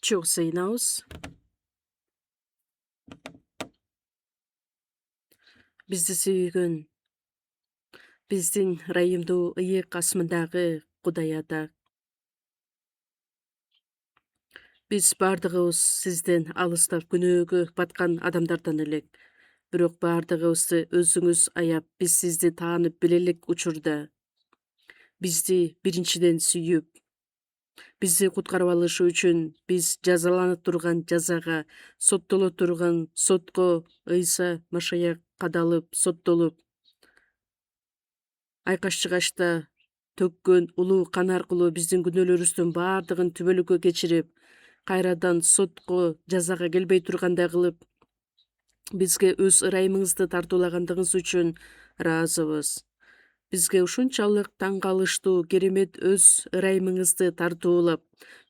Çok sayınaus. Bizді сүйген, біздің райымду иек қасымындағы Құдай ата. Біз бардығыз сізден алыстап күнөөгө батқан адамдардан элек. Бирок бардығызды өзүңүз аяп, біз сізді таанып билелик учурда. Бізді биринчиден сүйүп, бізді куткарып алышы үчүн біз жазаланып турган жазага, соттоло турган сотко Ыйса Машаяк кадалып, соттолуп, айкаш чыгачта төккөн улуу кан аркылуу биздин күнөөлөрүбүздүн баардыгын түбөлүккө кечирип, кайрадан сотко жазага келбей тургандай кылып, бизге өз ырайымыңызды тартуулагандыгыңыз үчүн ыраазыбыз. Бизге ушунчалык таң калыштуу керемет өз ырайымыңызды тартуулап,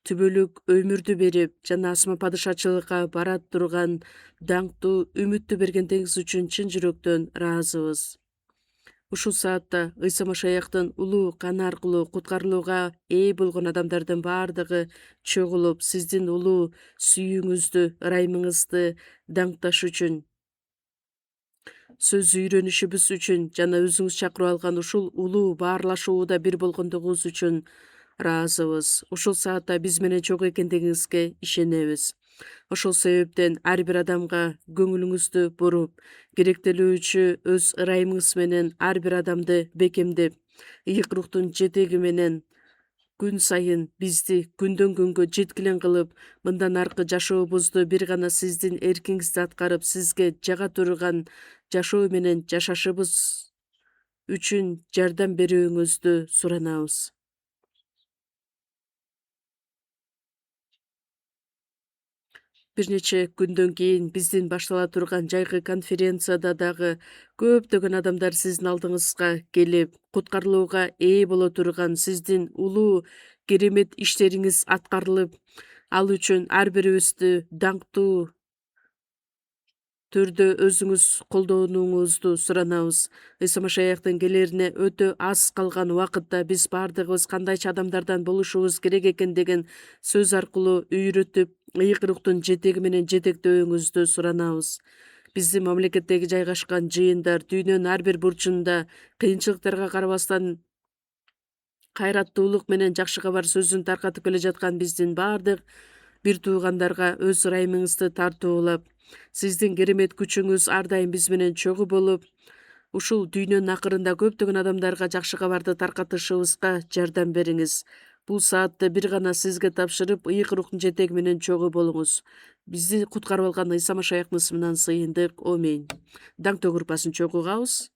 түбөлүк өмүрдү берип, жана асма падышачылыкка бара турган даңктуу үмүттү бергендигиңиз үчүн чын жүрөктөн ыраазыбыз. Ушул саатта Ыйса Машаяктын улуу каны аркылуу куткарылууга ээ болгон адамдардын баардыгы чогулуп, сиздин улуу сүйүүңүздү, ырайымыңызды даңкташ үчүн, сөз үйрөнүшүбүз үчүн жана өзүңүз чакырып алган ушул улуу баарлашууда бир болгондугуңуз үчүн ыраазыбыз. Ушул саатта биз менен чогуу экендигиңизге ишенебиз. Ошол себептен ар бир адамга көңүлүңүздү буруп, керектелүүчү өз ырайымыңыз менен ар бир адамды бекемдеп, ыйык рухтун жетеги менен күн сайын бизди күндөн күнгө жеткилен кылып, мындан аркы жашообузду бир гана сиздин эркиңизди аткарып, сизге жага турган жашоо менен жашашыбыз үчүн жардам берүүңүздү суранабыз. Бир нече күндөн кийин биздин баштала турган жайкы конференцияда дагы көптөгөн адамдар сиздин алдыңызга келип, куткарылууга ээ боло турган сиздин улуу керемет иштериңиз аткарылып, ал үчүн ар бирибизди даңктуу түрдө өзүңүз колдонууңузду суранабыз. Ыйса Машаяктын келерине өтө аз калган убакытта биз баардыгыбыз кандайча адамдардан болушубуз керек экендигин сөз аркылуу үйрөтүп, ыйык рухтун жетеги менен жетектөөңүздү суранабыз. Биздин мамлекеттеги жайгашкан жыйындар дүйнөнүн ар бир бурчунда кыйынчылыктарга карабастан кайраттуулук менен жакшы кабар сөзүн таркатып келе жаткан биздин баардык бир туугандарга өз ырайымыңызды тартуулап, сиздин керемет күчүңүз ар дайым биз менен чогуу болуп, ушул дүйнөнүн акырында көптөгөн адамдарга жакшы кабарды таркатышыбызга жардам бериңиз. Бул саатты бир гана сизге тапшырып, ыйык рухтун жетеги менен чогуу болуңуз. Бизди куткарып алган Ыйса Машаяктын ысымынан сыйындык. Аминь. Даңктоо группасын чогуу угабыз.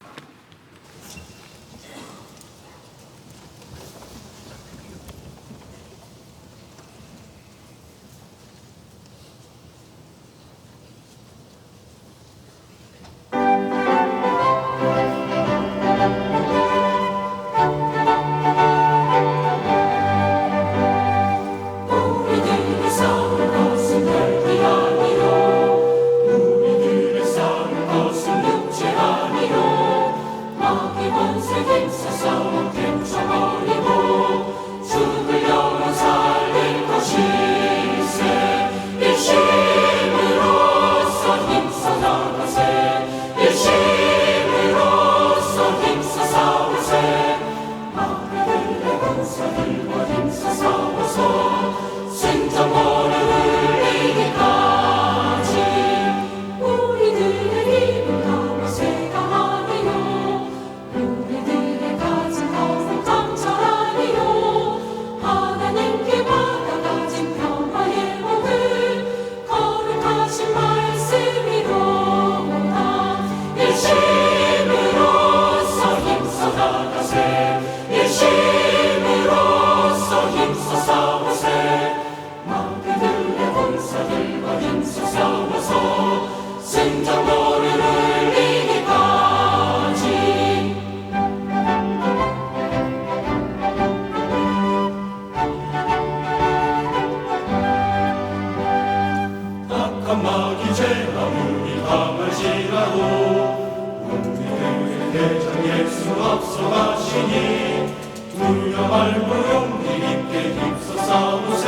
두려 말고 용기 있게 힘써 싸우세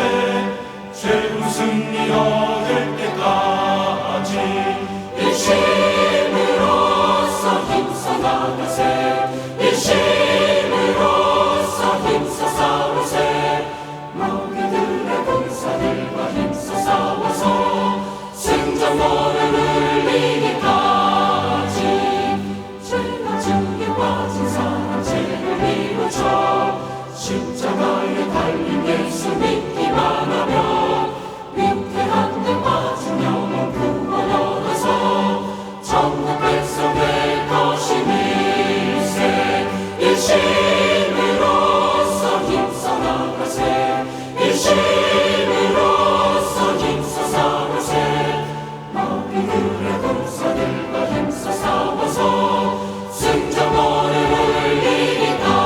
죄 승리 얻을 때까지 일심으로써 힘써 나가세 일심으로써 힘써 싸우세 마귀들의 군사들과 힘써 싸워서 승전보를 울리기까지 죄가 중에 빠진 사람 죄를 이루쳐 십자가에 달린 예수 믿기만 하면 위태한 데 빠진 영혼 구원 얻어서 천국 백성될 것이니세 일심으로써 힘써 나가세 일심으로써 힘써 싸우세 마귀들의 군사들과 힘써 싸워서 승전보를 울리기까지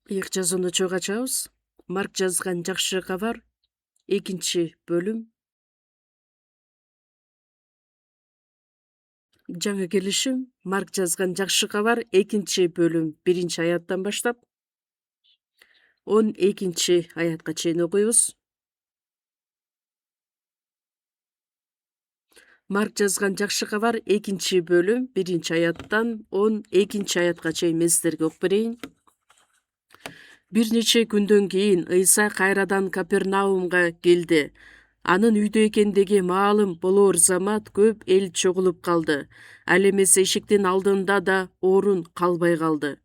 Ilk жазууну чогуу ачабыз. Марк жазган жакшы кабар 2-бөлүм. Жаңы келишим Марк жазган жакшы кабар 2-бөлүм 1-аяттан баштап 12-аятка чейин окуйбуз. Марк жазган жакшы кабар 2-бөлүм 1-аяттан 12-аятка чейин мен сиздерге окуп берейин. Бир нече күндөн кийин Ыйса кайрадан Капернаумга келди. Анын үйдө экендиги маалым болоор замат көп эл чогулуп калды. Ал эмесе эшиктин алдында да орун калбай калды.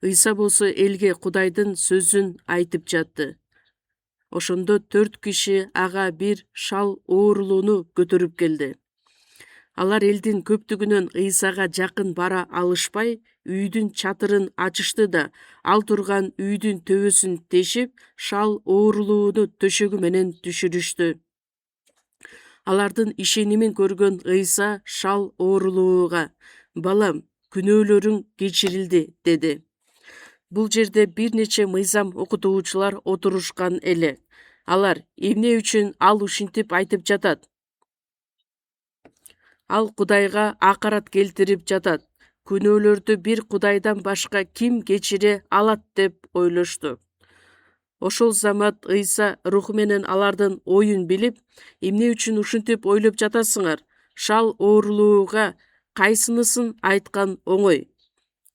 Ыйса болсо элге Кудайдын сөзүн айтып жатты. Ошондо 4 киши ага бир шал оорулууну көтөрүп келди. Алар элдин көптүгүнөн Ыйсага жакын бара алышпай, үйдүн чатырын ачышты да, ал турган үйдүн төбөсүн тешип, шал оорулууну төшөгү менен түшүрүштү. Алардын ишенимин көргөн Ыйса шал оорулууга: "Балам, күнөөлөрүң кечирилди" деди. Бул жерде бир нече мыйзам окутуучулар отурушкан эле. Алар: "Эмне үчүн ал ушинтип айтып жатат? Ал Кудайга акарат келтирип жатат. Күнөөлөрдү бир Кудайдан башка ким кечире алат?" деп ойлошту. Ошол замат Ыйса руху менен алардын оюн билип: "Эмне үчүн ушинтип ойлоп жатасыңар? Шал оорулууга кайсынысын айткан оңой?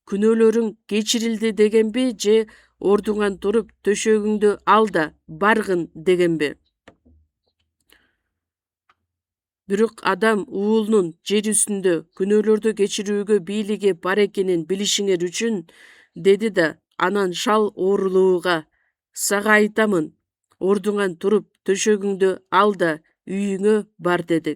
Күнөөлөрүң кечирилди дегенби же ордуңан туруп төшөгүңдү ал да баргын дегенби? Бирок адам уулунун жер үстүндө күнөөлөрдү кечирүүгө бийлиги бар экенин билишиңер үчүн" деди да анан шал оорулууга: "Сага айтамын, ордуңан туруп төшөгүңдү ал да үйүңө бар" деди.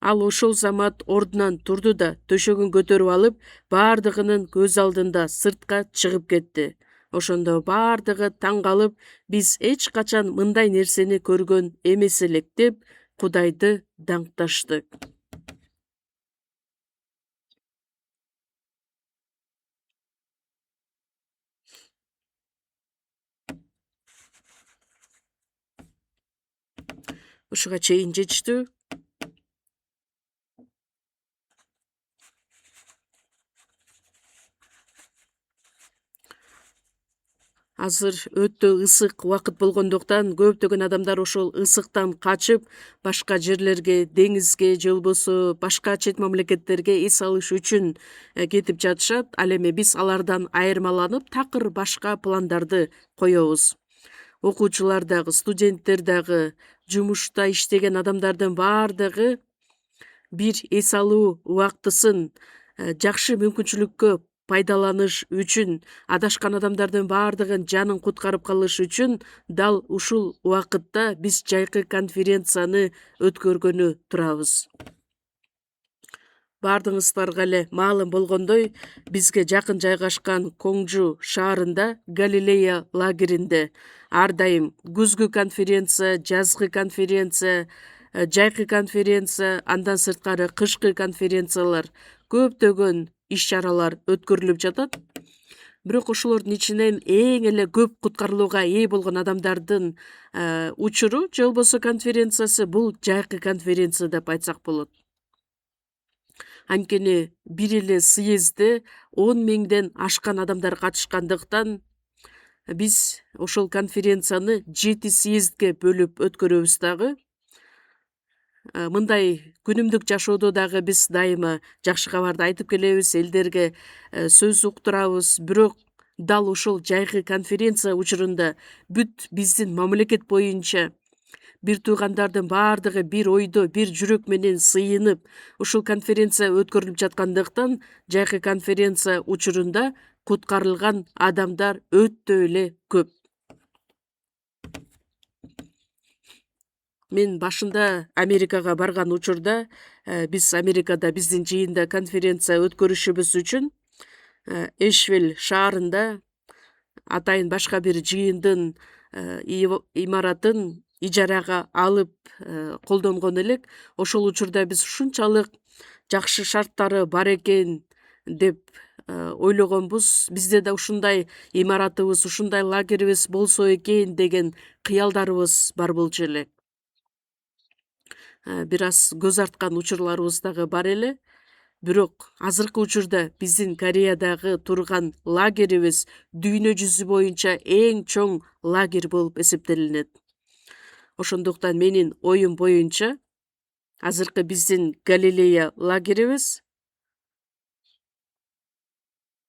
Ал ошол замат ордунан турду да төшөгүн көтөрүп алып, баардыгынын көз алдында сыртка чыгып кетти. Ошондо баардыгы таң калып: "Биз эч качан мындай нерсени көргөн эмес элек" деп Кудайды даңкташты. Ушуга чейин жетиштүү. Азыр өтө ысык убакыт болгондуктан көптөгөн адамдар ошол ысыктан качып башка жерлерге, деңизге же болбосо башка чет мамлекеттерге эс алыш үчүн кетип жатышат. Ал эми биз алардан айырмаланып такыр башка пландарды коебуз. Окуучулар дагы, студенттер дагы, жумушта иштеген адамдардын баардыгы бир эс алуу убактысын жакшы мүмкүнчүлүккө пайдаланыш үчүн, адашкан адамдардын баардыгын жанын куткарып калыш үчүн дал ушул убакытта биз жайкы конференцияны өткөргөнү турабыз. Баардыгыңыздарга эле маалым болгондой, бизге жакын жайгашкан Коңжу шаарында Галилея лагеринде ар дайым күзгү конференция, жазгы конференция, жайкы конференция, андан сырткары кышкы конференциялар, көптөгөн иш чаралар өткөрүлүп жатат. Бирок ошолордун ичинен эң эле көп куткарылууга ээ болгон адамдардын учуру же болбосо конференциясы бул жайкы конференция деп айтсак болот. Анткени бир эле съездде 10 миңден ашкан адамдар катышкандыктан биз ошол конференцияны 7 съездге бөлүп өткөрөбүз дагы. Мындай күнүмдүк жашоодо дагы биз дайыма жакшы кабарды айтып келебиз, элдерге сөз уктурабыз. Бирок дал ушул жайкы конференция учурунда бүт биздин мамлекет боюнча бир туугандардын баардыгы бир ойдо, бир жүрөк менен сыйынып ушул конференция өткөрүлүп жаткандыктан жайкы конференция учурунда куткарылган адамдар өтө эле көп. Мен башында Америкага барган учурда биз Америкада биздин жыйында конференция өткөрүшүбүз үчүн Эшвилл шаарында атайын башка бир жыйындын имаратын ижарага алып колдонгон элек. Ошол учурда биз ушунчалык жакшы шарттары бар экен деп ойлогонбуз. Бизде да ушундай имаратыбыз, ушундай лагерибиз болсо экен деген кыялдарыбыз бар болчу эле. Бир аз көз арткан учурларыбыз дагы бар эле. Бирок азыркы учурда биздин Кореядагы турган лагерибиз дүйнө жүзү боюнча эң чоң лагерь болуп эсептелинет. Ошондуктан менин оюм боюнча азыркы биздин Галилея лагерибиз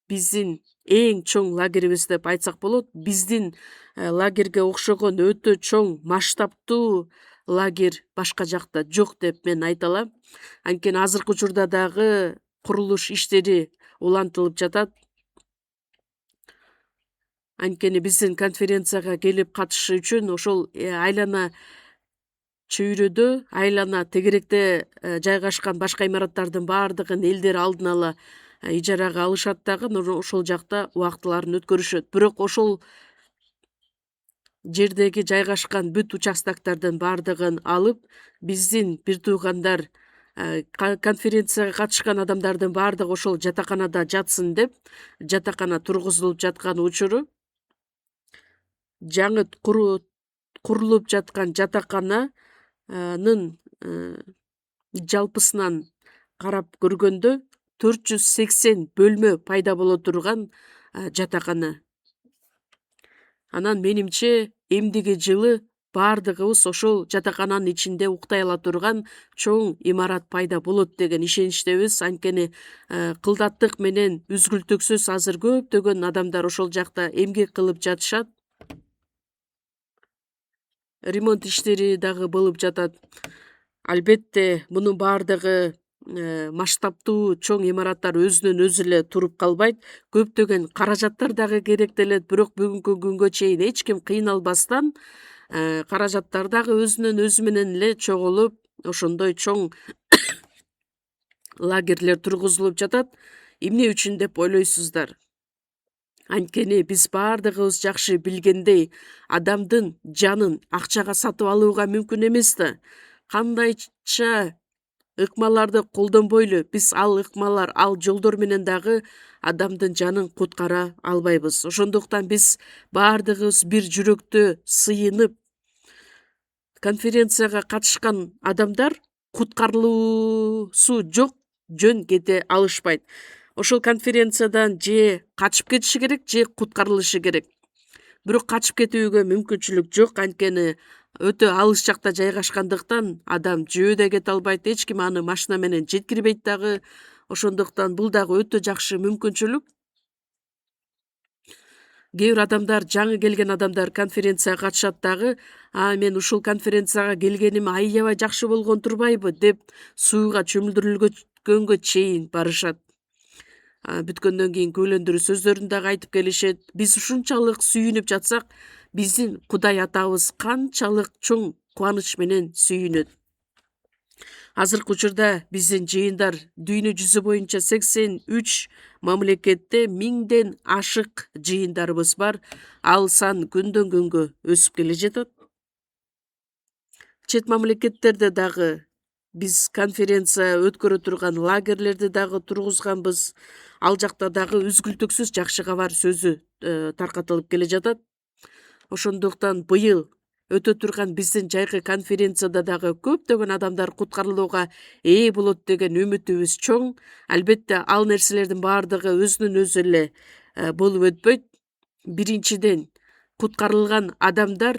биздин эң чоң лагерибиз деп айтсак болот. Биздин лагерге окшогон өтө чоң масштабтуу лагерь башка жакта жок деп мен айта алам. Анткени азыркы учурда дагы курулуш иштери улантылып жатат. Анткени биздин конференцияга келип катышыш үчүн ошол айлана чөйрөдө, айлана тегеректе жайгашкан башка имараттардын баардыгын элдер алдын ала ижарага алышат дагы, ошол жакта убактыларын өткөрүшөт. Бирок ошол жердеги жайгашкан бүт участоктардын баардыгын алып, биздин бир туугандар конференцияга катышкан адамдардын баардыгы ошол жатаканада жатсын деп жатакана тургузулуп жаткан учуру жаңы курулуп жаткан жатакананын жалпысынан карап көргөндө 480 бөлмө пайда боло турган жатакана. Анан менимче эмдиги жылы баардыгыбыз ошол жатакананын ичинде уктай ала турган чоң имарат пайда болот деген ишеничтебиз. Анткени кылдаттык менен үзгүлтүксүз азыр көптөгөн адамдар ошол жакта эмгек кылып жатышат. Ремонт иштери дагы болуп жатат. Албетте мунун баардыгы масштабтуу чоң имараттар өзүнөн өзү эле туруп калбайт. Көптөгөн каражаттар дагы керектелет. Бирок бүгүнкү күнгө чейин эч ким кыйналбастан каражаттар дагы өзүнөн өзү менен эле чогулуп, ошондой чоң лагерлер тургузулуп жатат. Эмне үчүн деп ойлойсуздар? Анткени биз баардыгыбыз жакшы билгендей, адамдын жанын акчага сатып алууга мүмкүн эмес да. Кандайча ыкмаларды колдонбойлу, биз ал ыкмалар, ал жолдор менен дагы адамдын жанын куткара албайбыз. Ошондуктан биз баардыгыбыз бир жүрөктө сыйынып конференцияга катышкан адамдар куткарылуусу жок жөн кете алышпайт. Ошол конференциядан же качып кетиши керек, же куткарылышы керек. Бирок качып кетүүгө мүмкүнчүлүк жок, анткени өтө алыс жакта жайгашкандыктан адам жөөдө кете албайт, эч ким аны машина менен жеткирбейт дагы. Ошондуктан бул дагы өтө жакшы мүмкүнчүлүк. Кээ бир адамдар, жаңы келген адамдар конференцияга катышат дагы, мен ушул конференцияга келгеним аябай жакшы болгон турбайбы деп сууга чөмүлдүрүлгөнгө чейин барышат. Бүткөндөн кийин күбөлөндүрүү сөздөрүн дагы айтып келишет. Биз ушунчалык сүйүнүп жатсак, биздин Кудай атабыз канчалык чоң кубаныч менен сүйүнөт. Азыркы учурда биздин жыйындар дүйнө жүзү боюнча 83 мамлекетте 1000ден ашык жыйындарыбыз бар. Ал сан күндөн күнгө өсүп келе жатат. Чет мамлекеттерде дагы биз конференция өткөрө турган лагерлерди дагы тургузганбыз. Ал жакта дагы үзгүлтүксүз жакшы кабар сөзү таркатылып келе жатат. Ошондуктан быйыл өтө турган биздин жайкы конференцияда дагы көптөгөн адамдар куткарылууга ээ болот деген үмүтүбүз чоң. Албетте ал нерселердин баардыгы өзүнөн өзү эле болуп өтпөйт. Биринчиден, куткарылган адамдар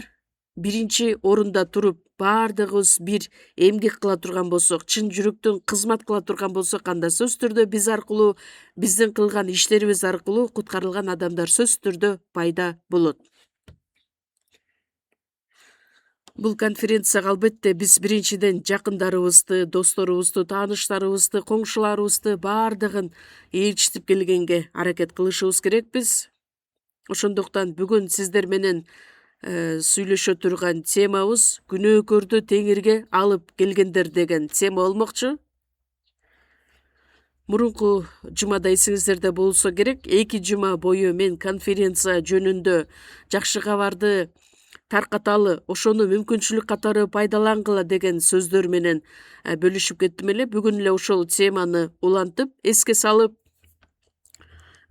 биринчи орунда туруп, баардыгыбыз бир эмгек кыла турган болсок, чын жүрөктөн кызмат кыла турган болсок, анда сөзсүз түрдө биз аркылуу, биздин кылган иштерибиз аркылуу куткарылган адамдар сөзсүз түрдө пайда болот. Бул конференцияга албетте биз биринчиден жакындарыбызды, досторубузду, тааныштарыбызды, коңшуларыбызды баардыгын ээрчитип келгенге аракет кылышыбыз керекпиз. Ошондуктан бүгүн сиздер менен сүйлөшө турган темабыз күнөөкөрдү теңирге алып келгендер деген тема болмокчу. Мурунку жумада эсиңиздерде болсо керек, 2 жума бою мен конференция жөнүндө жакшы кабарды таркаталы, ошону мүмкүнчүлүк катары пайдалангыла деген сөздөр менен бөлүшүп кеттим эле. Бүгүн эле ошол теманы улантып, эске салып,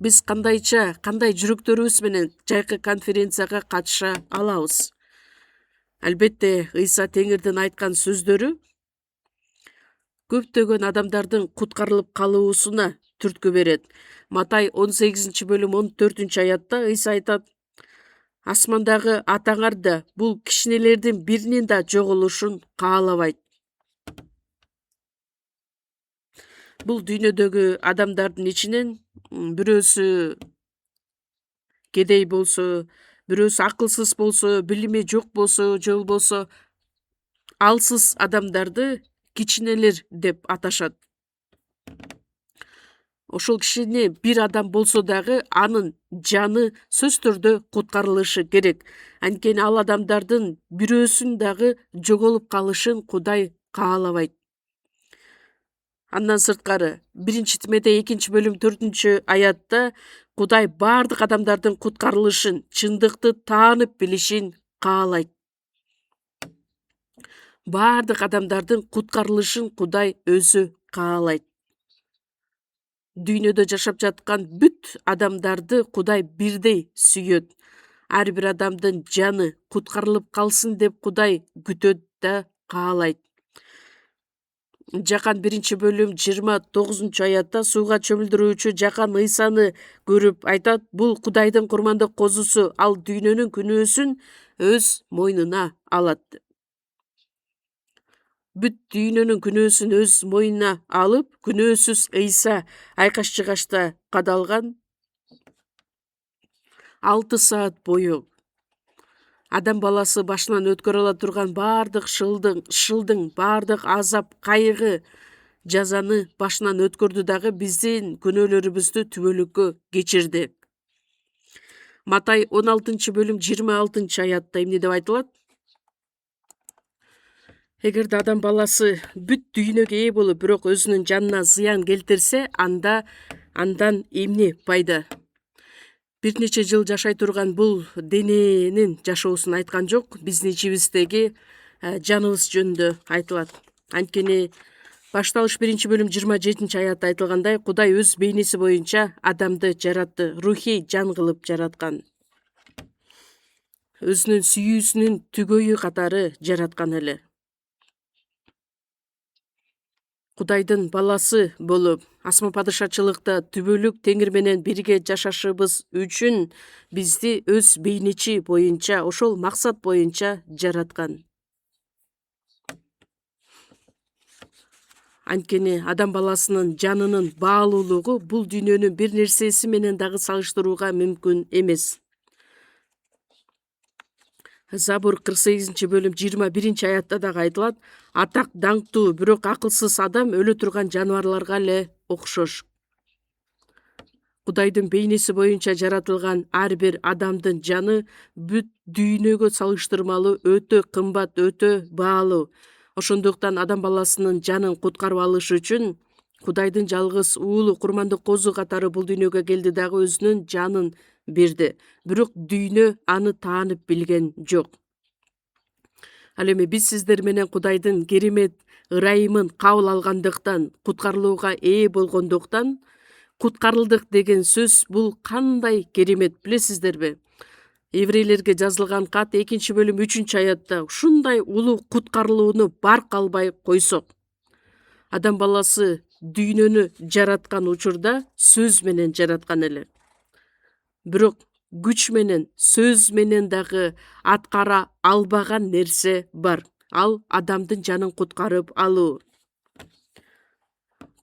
биз кандай жүрөктөрүбүз менен жайкы конференцияга катыша алабыз. Албетте, Ыйса Теңирдин айткан сөздөрү көптөгөн адамдардын куткарылып калуусуна түрткү берет. Матай 18-бөлүм 14-аятта Ыйса айтат: асмандагы атаңар да бул кичинелердин биринин да жоголушун каалабайт. Бул дүйнөдөгү адамдардын ичинен бирөөсү кедей болсо, бирөөсү акылсыз болсо, билими жок болсо, же болбосо алсыз адамдарды кичинелер деп аташат. Ошол кичине бир адам болсо дагы анын жаны сөзсүз түрдө куткарылышы керек. Анткени ал адамдардын бирөөсүн дагы жоголуп калышын Кудай каалабайт. Андан сырткары 1-Тимотей 2-бөлүм 4-аятта Кудай баардык адамдардын куткарылышын, чындыкты таанып билишин каалайт. Баардык адамдардын куткарылышын Кудай өзү каалайт. Дүйнөдө жашап жаткан бүт адамдарды Кудай бирдей сүйөт. Ар бир адамдын жаны куткарылып калсын деп Кудай күтөт да каалайт. Жакан 1-бөлүм 29-аятта сууга чөмүлдүрүүчү Жакан Ыйсаны көрүп айтат: бул Кудайдын курмандык козусу, ал дүйнөнүн күнөөсүн өз мойнуна алат. Бүт дүйнөнүн күнөөсүн өз мойнуна алып, күнөөсүз Ыйса айкаш-чыгашта кадалган 6 саат бою адам баласы башынан өткөрө ала турган баардык шылдың, баардык азап, кайгы, жазаны башынан өткөрдү дагы биздин күнөөлөрүбүздү түбөлүккө кечирди. Матай 16-бөлүм 26-аятта эмне деп айтылат? Эгерде адам баласы бүт дүйнөгө ээ болуп, бирок өзүнүн жанына зыян келтирсе, андан эмне пайда? Бир нече жыл жашай турган бул дененин жашоосун айткан жок, биздин ичибиздеги жаныбыз жөнүндө айтылат. Анткени башталыш 1-бөлүм 27-аятта айтылгандай, Кудай өз бейнеси боюнча адамды жаратты, рухий жан кылып жараткан. Өзүнүн сүйүүсүнүн түгөйү катары жараткан эле. Кудайдын баласы болуп, асма падышачылыкта түбөлүк Теңир менен бирге жашашыбыз үчүн бизди өз бейнечи боюнча, ошол максат боюнча жараткан. Анткени адам баласынын жанынын баалуулугу бул дүйнөнүн бир нерсеси менен дагы салыштырууга мүмкүн эмес. Забур 48-бөлүм 21-аятта дагы айтылат: атак даңктуу, бирок акылсыз адам өлө турган жаныбарларга эле окшош. Кудайдын бейнеси боюнча жаратылган ар бир адамдын жаны бүт дүйнөгө салыштырмалуу өтө кымбат, өтө баалуу. Ошондуктан адам баласынын жанын куткарып алыш үчүн Кудайдын жалгыз уулу курмандык козу катары бул дүйнөгө келди дагы өзүнүн жанын берди. Бирок дүйнө аны таанып билген жок. Ал эми биз сиздер менен Кудайдын керемет ырайымын кабыл алгандыктан, куткарылууга ээ болгондуктан, куткарылдык деген сөз бул кандай керемет билесиздерби? Еврейлерге жазылган кат 2-бөлүм 3-аятта ушундай улуу куткарылууну барк албай койсок, адам баласы дүйнөнү жараткан учурда сөз менен жараткан эле. Бирок күч менен, сөз менен дагы аткара албаган нерсе бар. Ал адамдын жанын куткарып алуу.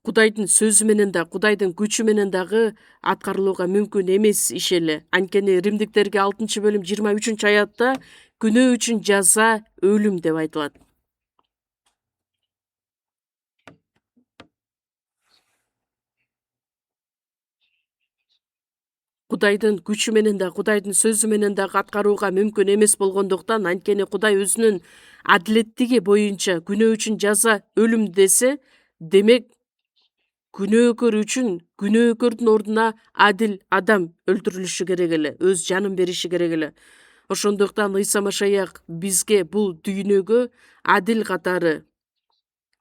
Кудайдын сөзү менен да, Кудайдын күчү менен дагы аткарылууга мүмкүн эмес иш эле. Анткени Римдиктерге 6-бөлүм 23-аятта күнөө үчүн жаза өлүм деп айтылат. Кудайдын күчү менен да, Кудайдын сөзү менен дагы аткарууга мүмкүн эмес болгондуктан, анткени Кудай өзүнүн адилеттиги боюнча күнөө үчүн жаза өлүм десе, демек күнөөкөр үчүн күнөөкөрдүн ордуна адил адам өлтүрүлүшү керек эле, өз жанын бериши керек эле. Ошондуктан Ыйса Машаяк бизге бул дүйнөгө адил катары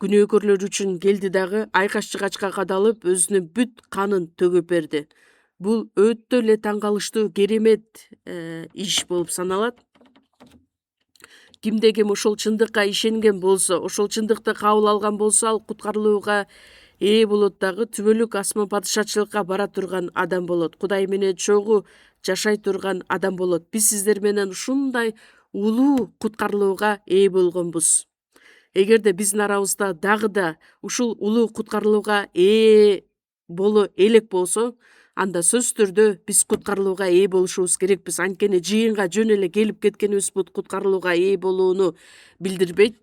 күнөөкөрлөр үчүн келди дагы айкаш-жыгачка кадалып, өзүнүн бүт канын төгүп берди. Бул өтө эле таң калыштуу керемет иш болуп саналат. Кимде ким ошол чындыкка ишенген болсо, ошол чындыкты кабыл алган болсо, ал куткарылууга ээ болот дагы түбөлүк асман падышачылыкка бара турган адам болот. Кудай менен чогуу жашай турган адам болот. Биз сиздер менен ушундай улуу куткарылууга ээ болгонбуз. Эгерде биздин арабызда дагы да ушул улуу куткарылууга ээ боло элек болсо, анда сөзсүз түрдө биз куткарылууга ээ болушубуз керекпиз. Анткени жыйынга жөн эле келип кеткенибиз бул куткарылууга ээ болууну билдирбейт.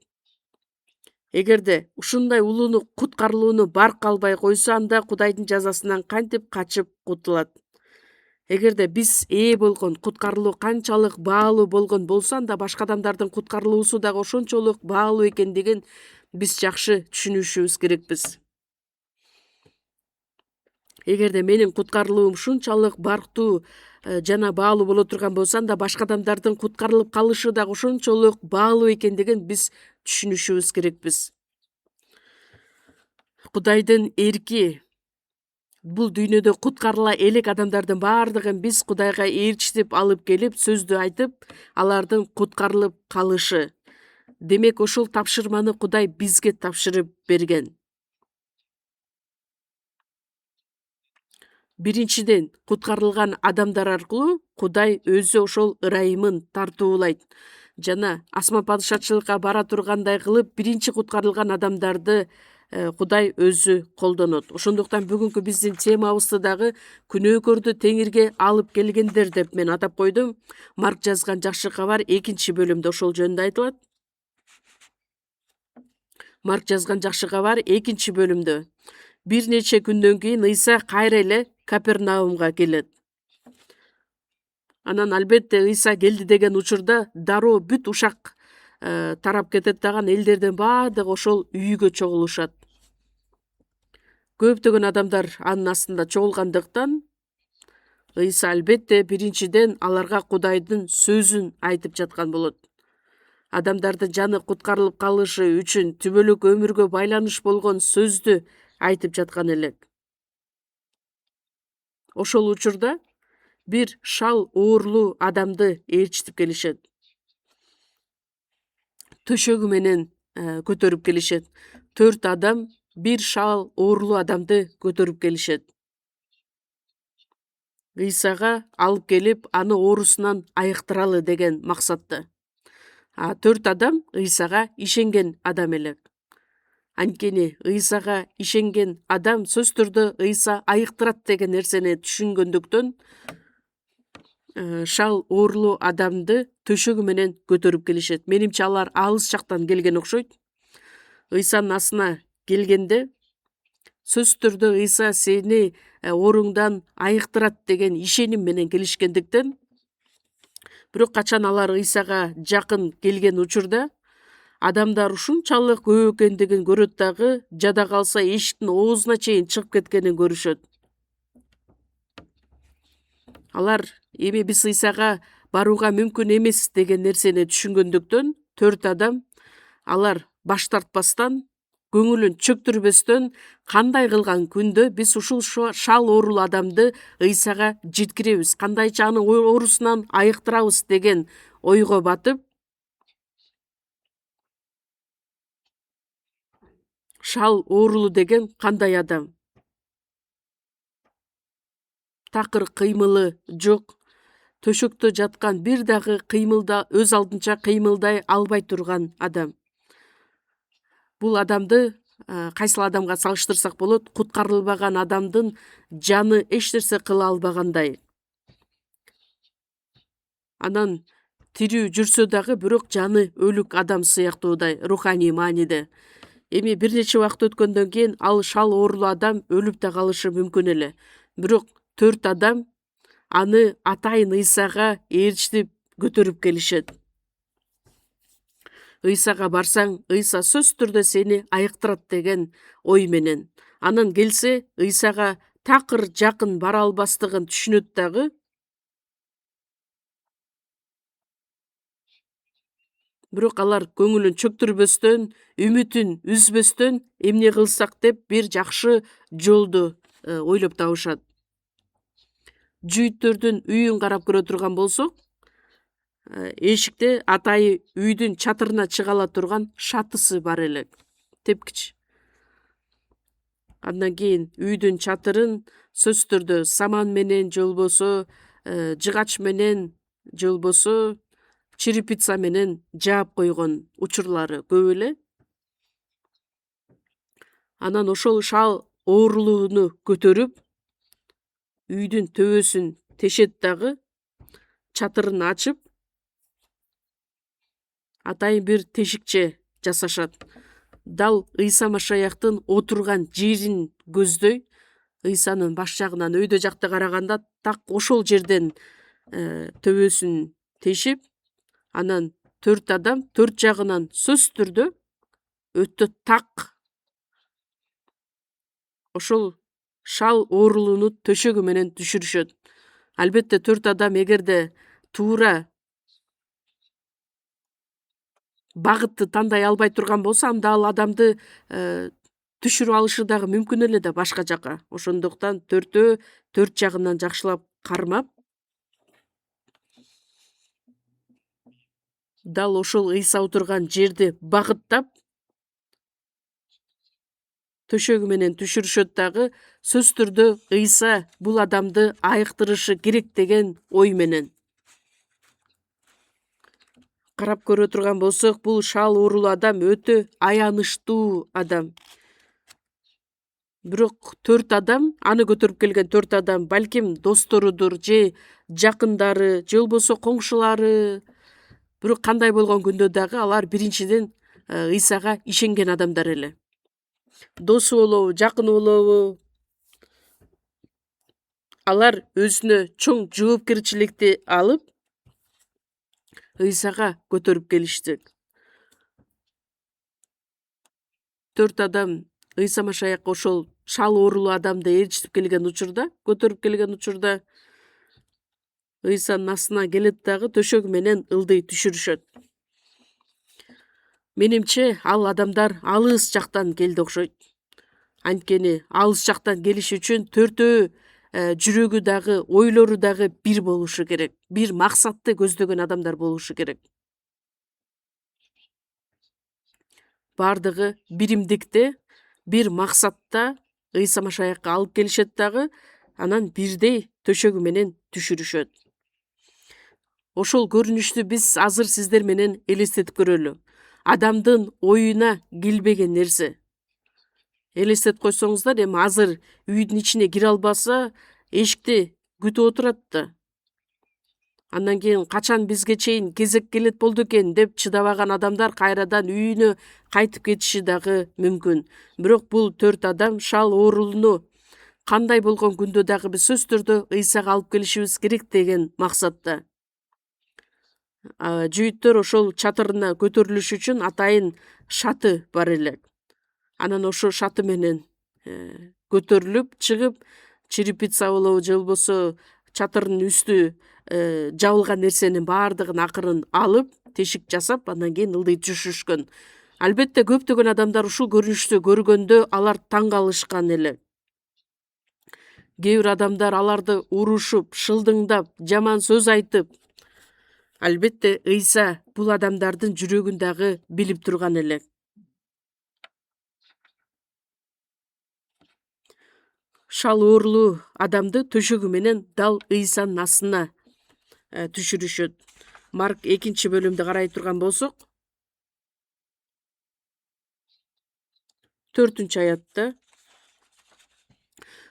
Эгерде ушундай улууну куткарылууну барк албай койсо, анда Кудайдын жазасынан кантип качып кутулат? Эгерде биз ээ болгон куткарылуу канчалык баалуу болгон болсо, анда башка адамдардын куткарылуусу дагы ошончолук баалуу экендигин биз жакшы түшүнүшүбүз керекпиз. Эгерде менин куткарылуум ушунчалык барктуу жана баалуу боло турган болсо, анда башка адамдардын куткарылып калышы дагы ошончолук баалуу экендигин биз түшүнүшүбүз керекпиз. Кудайдын эрки бул дүйнөдө куткарыла элек адамдардын баардыгын биз Кудайга ээрчитип алып келип, сөздү айтып, алардын куткарылып калышы. Демек ошол тапшырманы Кудай бизге тапшырып берген. Биринчиден, куткарылган адамдар аркылуу Кудай өзү ошол ырайымын тартуулайт жана асман падышачылыкка бара тургандай кылып, биринчи куткарылган адамдарды Кудай өзү колдонот. Ошондуктан бүгүнкү биздин темабызды дагы күнөөкөрдү Теңирге алып келгендер деп мен атап койдум. Марк жазган жакшы кабар 2-бөлүмдө ошол жөнүндө айтылат. Марк жазган жакшы кабар 2-бөлүмдө. Бир нече күндөн кийин Ыйса кайра эле Капернаумга келет. Анан албетте Ыйса келди деген учурда дароо бүт ушак тарап кетет дагы, элдердин баардыгы ошол үйгө чогулушат. Көптөгөн адамдар анын астында чогулгандыктан, Ыйса албетте биринчиден аларга Кудайдын сөзүн айтып жаткан болот. Адамдардын жаны куткарылып калышы үчүн түбөлүк өмүргө байланыш болгон сөздү айтып жаткан элек. Ошол учурда бир шал оорлуу адамды ээрчитип келишет. Төшөгү менен көтөрүп келишет. 4 адам бир шал оорлуу адамды көтөрүп келишет. Ыйсага алып келип, аны оорусунан айыктыралы деген максатта. 4 адам Ыйсага ишенген адам элек. Анткени Ыйсага ишенген адам сөзсүз түрдө Ыйса айыктырат деген нерсени түшүнгөндүктөн, шал оорлуу адамды төшөгү менен көтөрүп келишет. Менимче алар алыс жактан келген окшойт. Ыйсанын асына келгенде, сөзсүз түрдө Ыйса сени ооруңдан айыктырат деген ишеним менен келишкендиктен, бирок качан алар Ыйсага жакын келген учурда, адамдар ушунчалык көп экендигин көрөт дагы, жада калса эшиктин оозуна чейин чыгып кеткенин көрүшөт. Алар эми биз Ыйсага барууга мүмкүн эмес деген нерсени түшүнгөндүктөн, 4 адам алар баш тартпастан көңүлүн чөктүрбөстөн кандай кылган күндө биз ушул шал оорулуу адамды ыйсага жеткиребиз, кандайча анын оорусунан айыктырабыз деген ойго батып, шал оорулуу деген кандай адам? Такыр кыймылы жок, төшөктө жаткан, бир дагы өз алдынча кыймылдай албай турган адам. Бул адамды кайсыл адамга салыштырсак болот, куткарылбаган адамдын жаны эч нерсе кыла албагандай. Анан тирүү жүрсө дагы бирок жаны өлүк адам сыяктуудай руханий мааниде. Эми бир нече убакыт өткөндөн кийин ал шал оорулуу адам өлүп да калышы мүмкүн эле. Бирок 4 адам аны атайын ыйсага ээрчитип көтөрүп келишет. Ыйсага барсаң, ыйса сөзсүз түрдө сени айыктырат деген ой менен. Анан келсе, ыйсага такыр жакын бара албастыгын түшүнөт дагы. Бирок алар көңүлүн чөктүрбөстөн, үмүтүн үзбөстөн эмне кылсак деп бир жакшы жолду ойлоп табышат. Жүйүттөрдүн үйүн карап көрө турган болсок, эшикте атайы үйдүн чатырына чыгала турган шатысы бар элек, тепкич. Андан кийин үйдүн чатырын сөзсүз түрдө саман менен же болбосо жыгач менен же болбосо черепица менен жаап койгон учурлары көп эле. Анан ошол шал оорулууну көтөрүп, үйдүн төбөсүн тешет дагы, чатырын ачып, атайын бир тешикче жасашат. Дал Ыйса Машаяктын отурган жерин көздөй, Ыйсанын баш жагынан өйдө жакты караганда так ошол жерден төбөсүн тешип, анан 4 адам 4 жагынан сөзсүз түрдө өтө так ошол шал оорулууну төшөгү менен түшүрүшөт. Албетте 4 адам эгерде туура багытты тандай албай турган болсо, анда ал адамды түшүрүп алышы дагы мүмкүн эле да башка жака. Ошондуктан 4 жагынан жакшылап кармап, дал ошол Ыйса отурган жерди багыттап, төшөгү менен түшүрүшөт дагы, сөзсүз түрдө Ыйса бул адамды айыктырышы керек деген ой менен. Карап көрө турган болсок, бул шал оорулуу адам өтө аянычтуу адам. Бирок 4 адам, аны көтөрүп келген 4 адам балким досторудур, же жакындары, же болбосо коңшулары. Бирок кандай болгон күндө дагы алар биринчиден Ыйсага ишенген адамдар эле. Досу болобу, жакыны болобу, алар өзүнө чоң жоопкерчиликти алып, Ыйсага көтөрүп келишти. 4 адам Ыйса Машаякка ошол шал оорулуу адамды ээрчитип келген учурда, көтөрүп келген учурда, Ыйсанын астына келет дагы төшөгү менен ылдый түшүрүшөт. Менимче, ал адамдар алыс жактан келди окшойт. Анткени алыс жактан келиш үчүн 4 жүрөгү дагы, ойлору дагы бир болушу керек. Бир максатты көздөгөн адамдар болушу керек. Бардыгы биримдикте, бир максатта Ыйса Машаякка алып келишет дагы, анан бирдей төшөгү менен түшүрүшөт. Ошол көрүнүштү биз азыр сиздер менен элестетип көрөлү. Адамдын оюна келбеген нерсе. Элестетип койсоңуздар, эми азыр үйдүн ичине кире албаса, эшикти күтүп отурат да. Андан кийин качан бизге чейин кезек келет болду экен деп чыдабаган адамдар кайрадан үйүнө кайтып кетиши дагы мүмкүн. Бирок бул 4 адам шал оорулууну кандай болгон күндө дагы биз сөзсүз түрдө Ыйсага алып келишибиз керек деген максатта. Жүйүттөр ошол чатырына көтөрүлүш үчүн атайын шаты бар элек. Анан ошол шаты менен көтөрүлүп чыгып, черепица болобу же болбосо чатырдын үстү жабылган нерсенин баардыгын акырын алып, тешик жасап, андан кийин ылдый түшүрүшкөн. Албетте көптөгөн адамдар ушул көрүнүштү көргөндө алар таң калышкан эле. Кээ бир адамдар аларды урушуп, шылдыңдап, жаман сөз айтып, албетте Ыйса бул адамдардын жүрөгүн дагы билип турган эле. Шал оорлуу адамды төшөгү менен дал Ыйсанын астына түшүрүшөт. Марк 2-бөлүмдү карай турган болсок, 4-аятта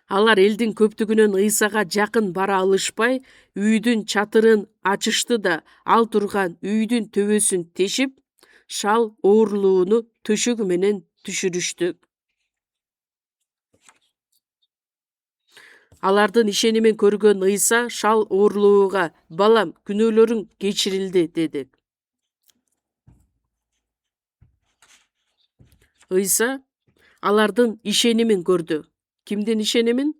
алар элдин көптүгүнөн Ыйсага жакын бара алышпай, үйдүн чатырын ачышты да, ал турган үйдүн төбөсүн тешип, шал оорлууну төшөгү менен түшүрүштү. Алардын ишенимин көргөн Ыйса шал оорлууга: "Балам, күнөөлөрүң кечирилди" деди. Ыйса алардын ишенимин көрдү. Кимдин ишенимин?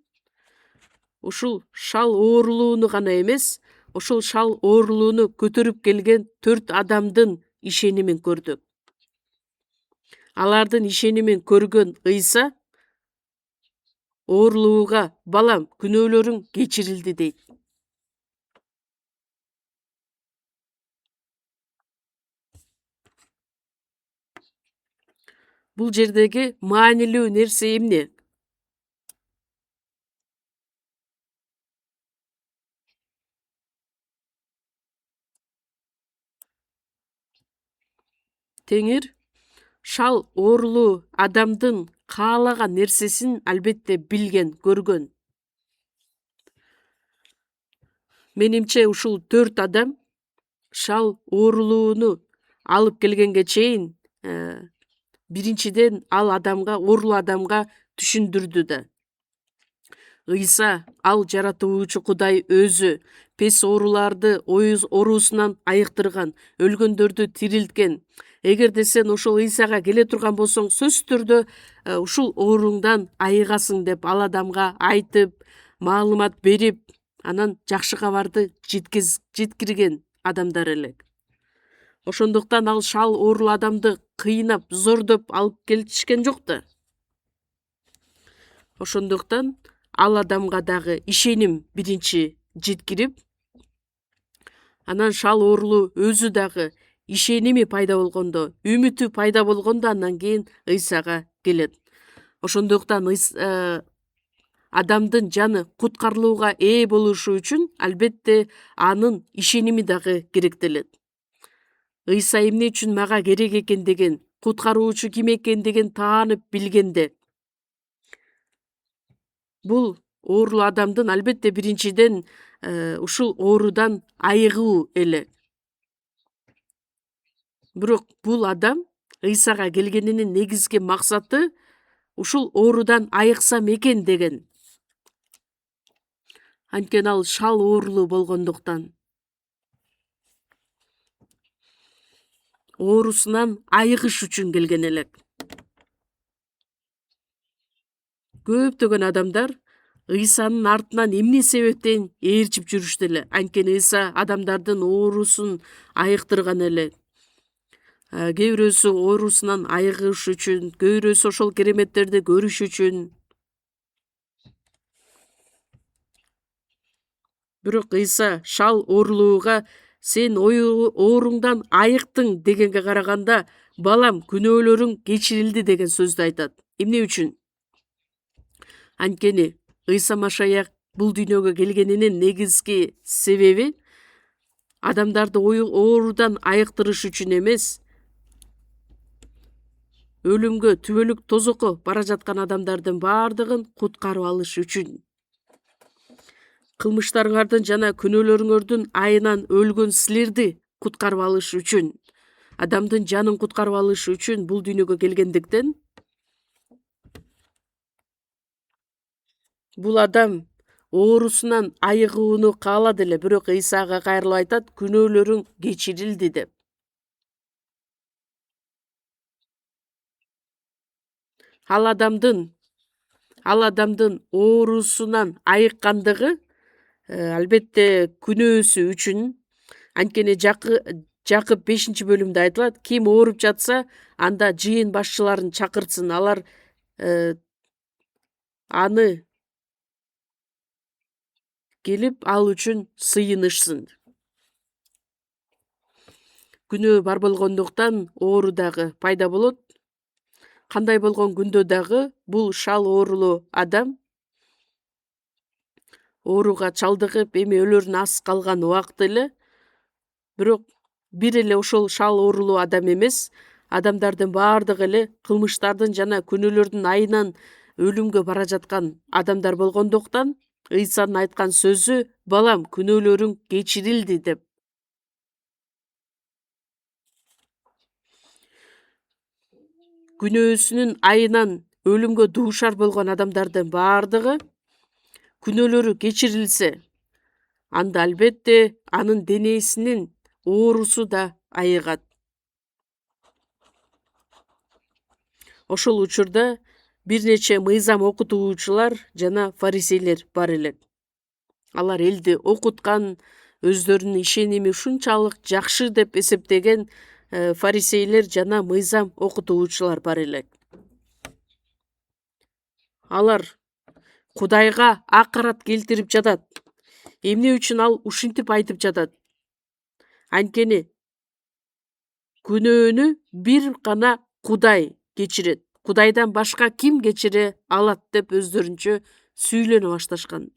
Ушул шал оорлууну гана эмес, ошол шал оорлууну көтөрүп келген 4 адамдын ишенимин көрдү. Алардын ишенимин көргөн Ыйса оорлууга: "Балам, күнөөлөрүң кечирилди" дейт. Бул жердеги маанилүү нерсе эмне? Теңир шал оорлуу адамдын каалаган нерсесин албетте билген, көргөн. Менимче ушул 4 адам шал оорлууну алып келгенге чейин биринчиден ал адамга, оорлуу адамга түшүндүрдү да. Ыйса ал жаратуучу Кудай өзү пес ооруларды оорусунан айыктырган, өлгөндөрдү тирилткен. Эгерде сен ошол Ыйсага келе турган болсоң, сөзсүз түрдө ушул ооруңдан айыгасың деп ал адамга айтып, маалымат берип, анан жакшы кабарды жеткирген адамдар эле. Ошондуктан ал шал оорлуу адамды кыйнап, зордоп алып келишкен жок да. Ошондуктан ал адамга дагы ишеним биринчи жеткирип, анан шал оорлуу өзү дагы ишеними пайда болгондо, үмүтү пайда болгондо андан кийин Ыйсага келет. Ошондуктан адамдын жаны куткарылууга ээ болушу үчүн албетте анын ишеними дагы керектелет. Ыйса эмне үчүн мага керек экендигин, куткаруучу ким экендигин таанып билгенде, бул оорлуу адамдын албетте биринчиден ушул оорудан айыгуу эле. Бирок бул адам Ыйсага келгенинин негизги максаты ушул оорудан айыксам экен деген. Анткени ал шал оорлуу болгондуктан. Оорусунан айыгыш үчүн келген элек. Көптөгөн адамдар Ыйсанын артынан эмне себептен ээрчип жүрүштү эле. Анткени Ыйса адамдардын оорусун айыктырган эле. Кээ бирөөсү оорусунан айыгыш үчүн, кээ бирөөсү ошол кереметтерди көрүш үчүн. Бирок Ыйса шал оорлууга сен ооруңдан айыктың дегенге караганда, балам, күнөөлөрүң кечирилди деген сөздү айтат. Эмне үчүн? Анткени Ыйса Машаяк бул дүйнөгө келгенинин негизги себеби адамдарды оорудан айыктырыш үчүн эмес, өлүмгө, түбөлүк тозокко бара жаткан адамдардын баардыгын куткарып алыш үчүн. Кылмыштарыңардын жана күнөөлөрүңөрдүн айынан өлгөн силерди куткарып алыш үчүн, адамдын жанын куткарып алыш үчүн бул дүйнөгө келгендиктен, бул адам оорусунан айыгууну каалады эле, бирок Ыйсага кайрылып айтат: күнөөлөрүң кечирилди деп. Ал адамдын оорусунан айыккандыгы албетте күнөөсү үчүн. Анткени Жакып 5-бөлүмдө айтылат, ким ооруп жатса, анда жыйын башчыларын чакыртсын, алар аны келип ал үчүн сыйынышсын. Күнөө бар болгондуктан оору дагы пайда болот. Кандай болгон күндө дагы бул шал оорулуу адам ооруга чалдыгып эми өлөрүнө аз калган убакыт эле, бирок бир эле ошол шал оорулуу адам эмес, адамдардын баардыгы эле кылмыштардын жана күнөөлөрдүн айынан өлүмгө бара жаткан адамдар болгондуктан Ыйсанын айткан сөзү балам күнөөлөрүң кечирилди деп. Күнөөсүнүн айынан өлүмгө дуушар болгон адамдардын баардыгы күнөөлөрү кечирилсе, анда албетте анын денесинин оорусу да айыгат. Ошол учурда бир нече мыйзам окутуучулар жана фарисейлер бар элек. Алар элди окуткан, өздөрүнүн ишеними ушунчалык жакшы деп эсептеген фарисейлер жана мыйзам окутуучулар бар элек. Алар Кудайга акарат келтирип жатат. Эмне үчүн ал ушинтип айтып жатат? Анткени күнөөнү бир гана Кудай кечирет. Кудайдан башка ким кечире алат деп өздөрүнчө сүйлөнө башташкан.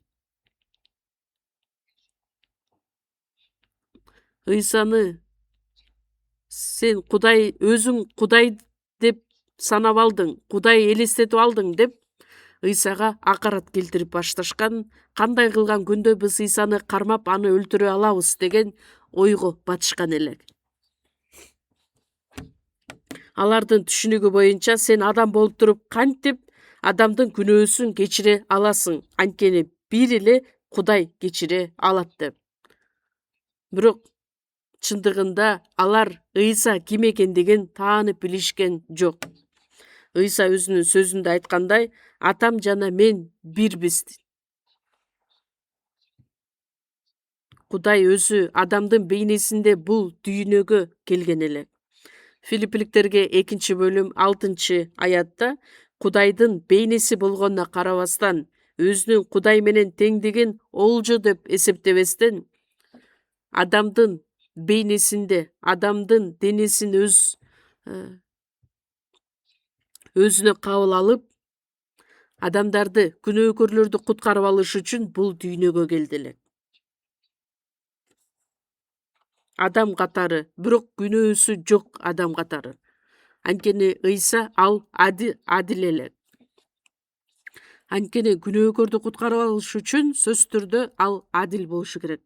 Ыйсаны сен Кудай, өзүң Кудай деп санап алдың, Кудай элестетип алдың деп Ыйсага акарат келтирип башташкан. Кандай кылган күндө биз Ыйсаны кармап, аны өлтүрө алабыз деген ойго батышкан элек. Алардын түшүнүгү боюнча сен адам болуп туруп кантип адамдын күнөөсүн кечире аласың? Анткени бир эле Кудай кечире алат деп. Бирок чындыгында алар Ыйса ким экендигин таанып билишкен жок. Ыйса өзүнүн сөзүндө айткандай, атам жана мен бирбиз. Кудай өзү адамдын бейнесинде бул дүйнөгө келген эле. Филиппиликтерге 2-бөлүм 6-аятта Кудайдын бейнеси болгонуна карабастан, өзүнүн Кудай менен теңдигин олжо деп эсептебестен, адамдын бейнесинде, адамдын денесин өзүнө кабыл алып, адамдарды, күнөөкөрлөрдү куткарып алыш үчүн бул дүйнөгө келди эле. Адам катары, бирок күнөөсү жок адам катары. Анткени Ыйса ал адил эле. Анткени күнөөкөрдү куткарып алыш үчүн сөзсүз түрдө ал адил болушу керек.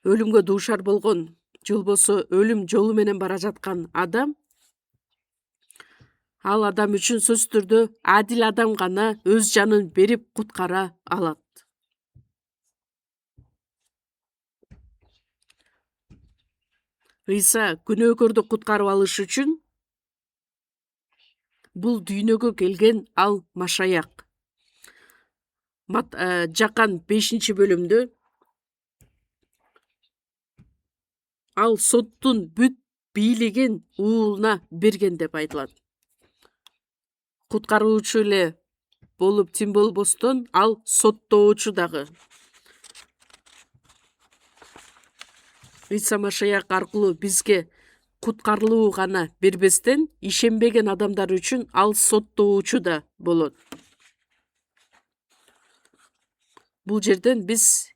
Өлүмгө дуушар болгон, же болбосо өлүм жолу менен бара жаткан адам, ал адам үчүн сөзсүз түрдө адил адам гана өз жанын берип куткара алат. Ыйса күнөөкөрдү куткарып алыш үчүн бул дүйнөгө келген ал Машаяк. Жакан 5-бөлүмдө ал соттун бүт бийлигин уулуна берген деп айтылат. Куткаруучу эле болуп тим болбостон, ал соттоочу дагы. Ыйса Машаяк аркылуу бизге куткарылуу гана бербестен, ишенбеген адамдар үчүн ал соттоочу да болот. Бул жерден биз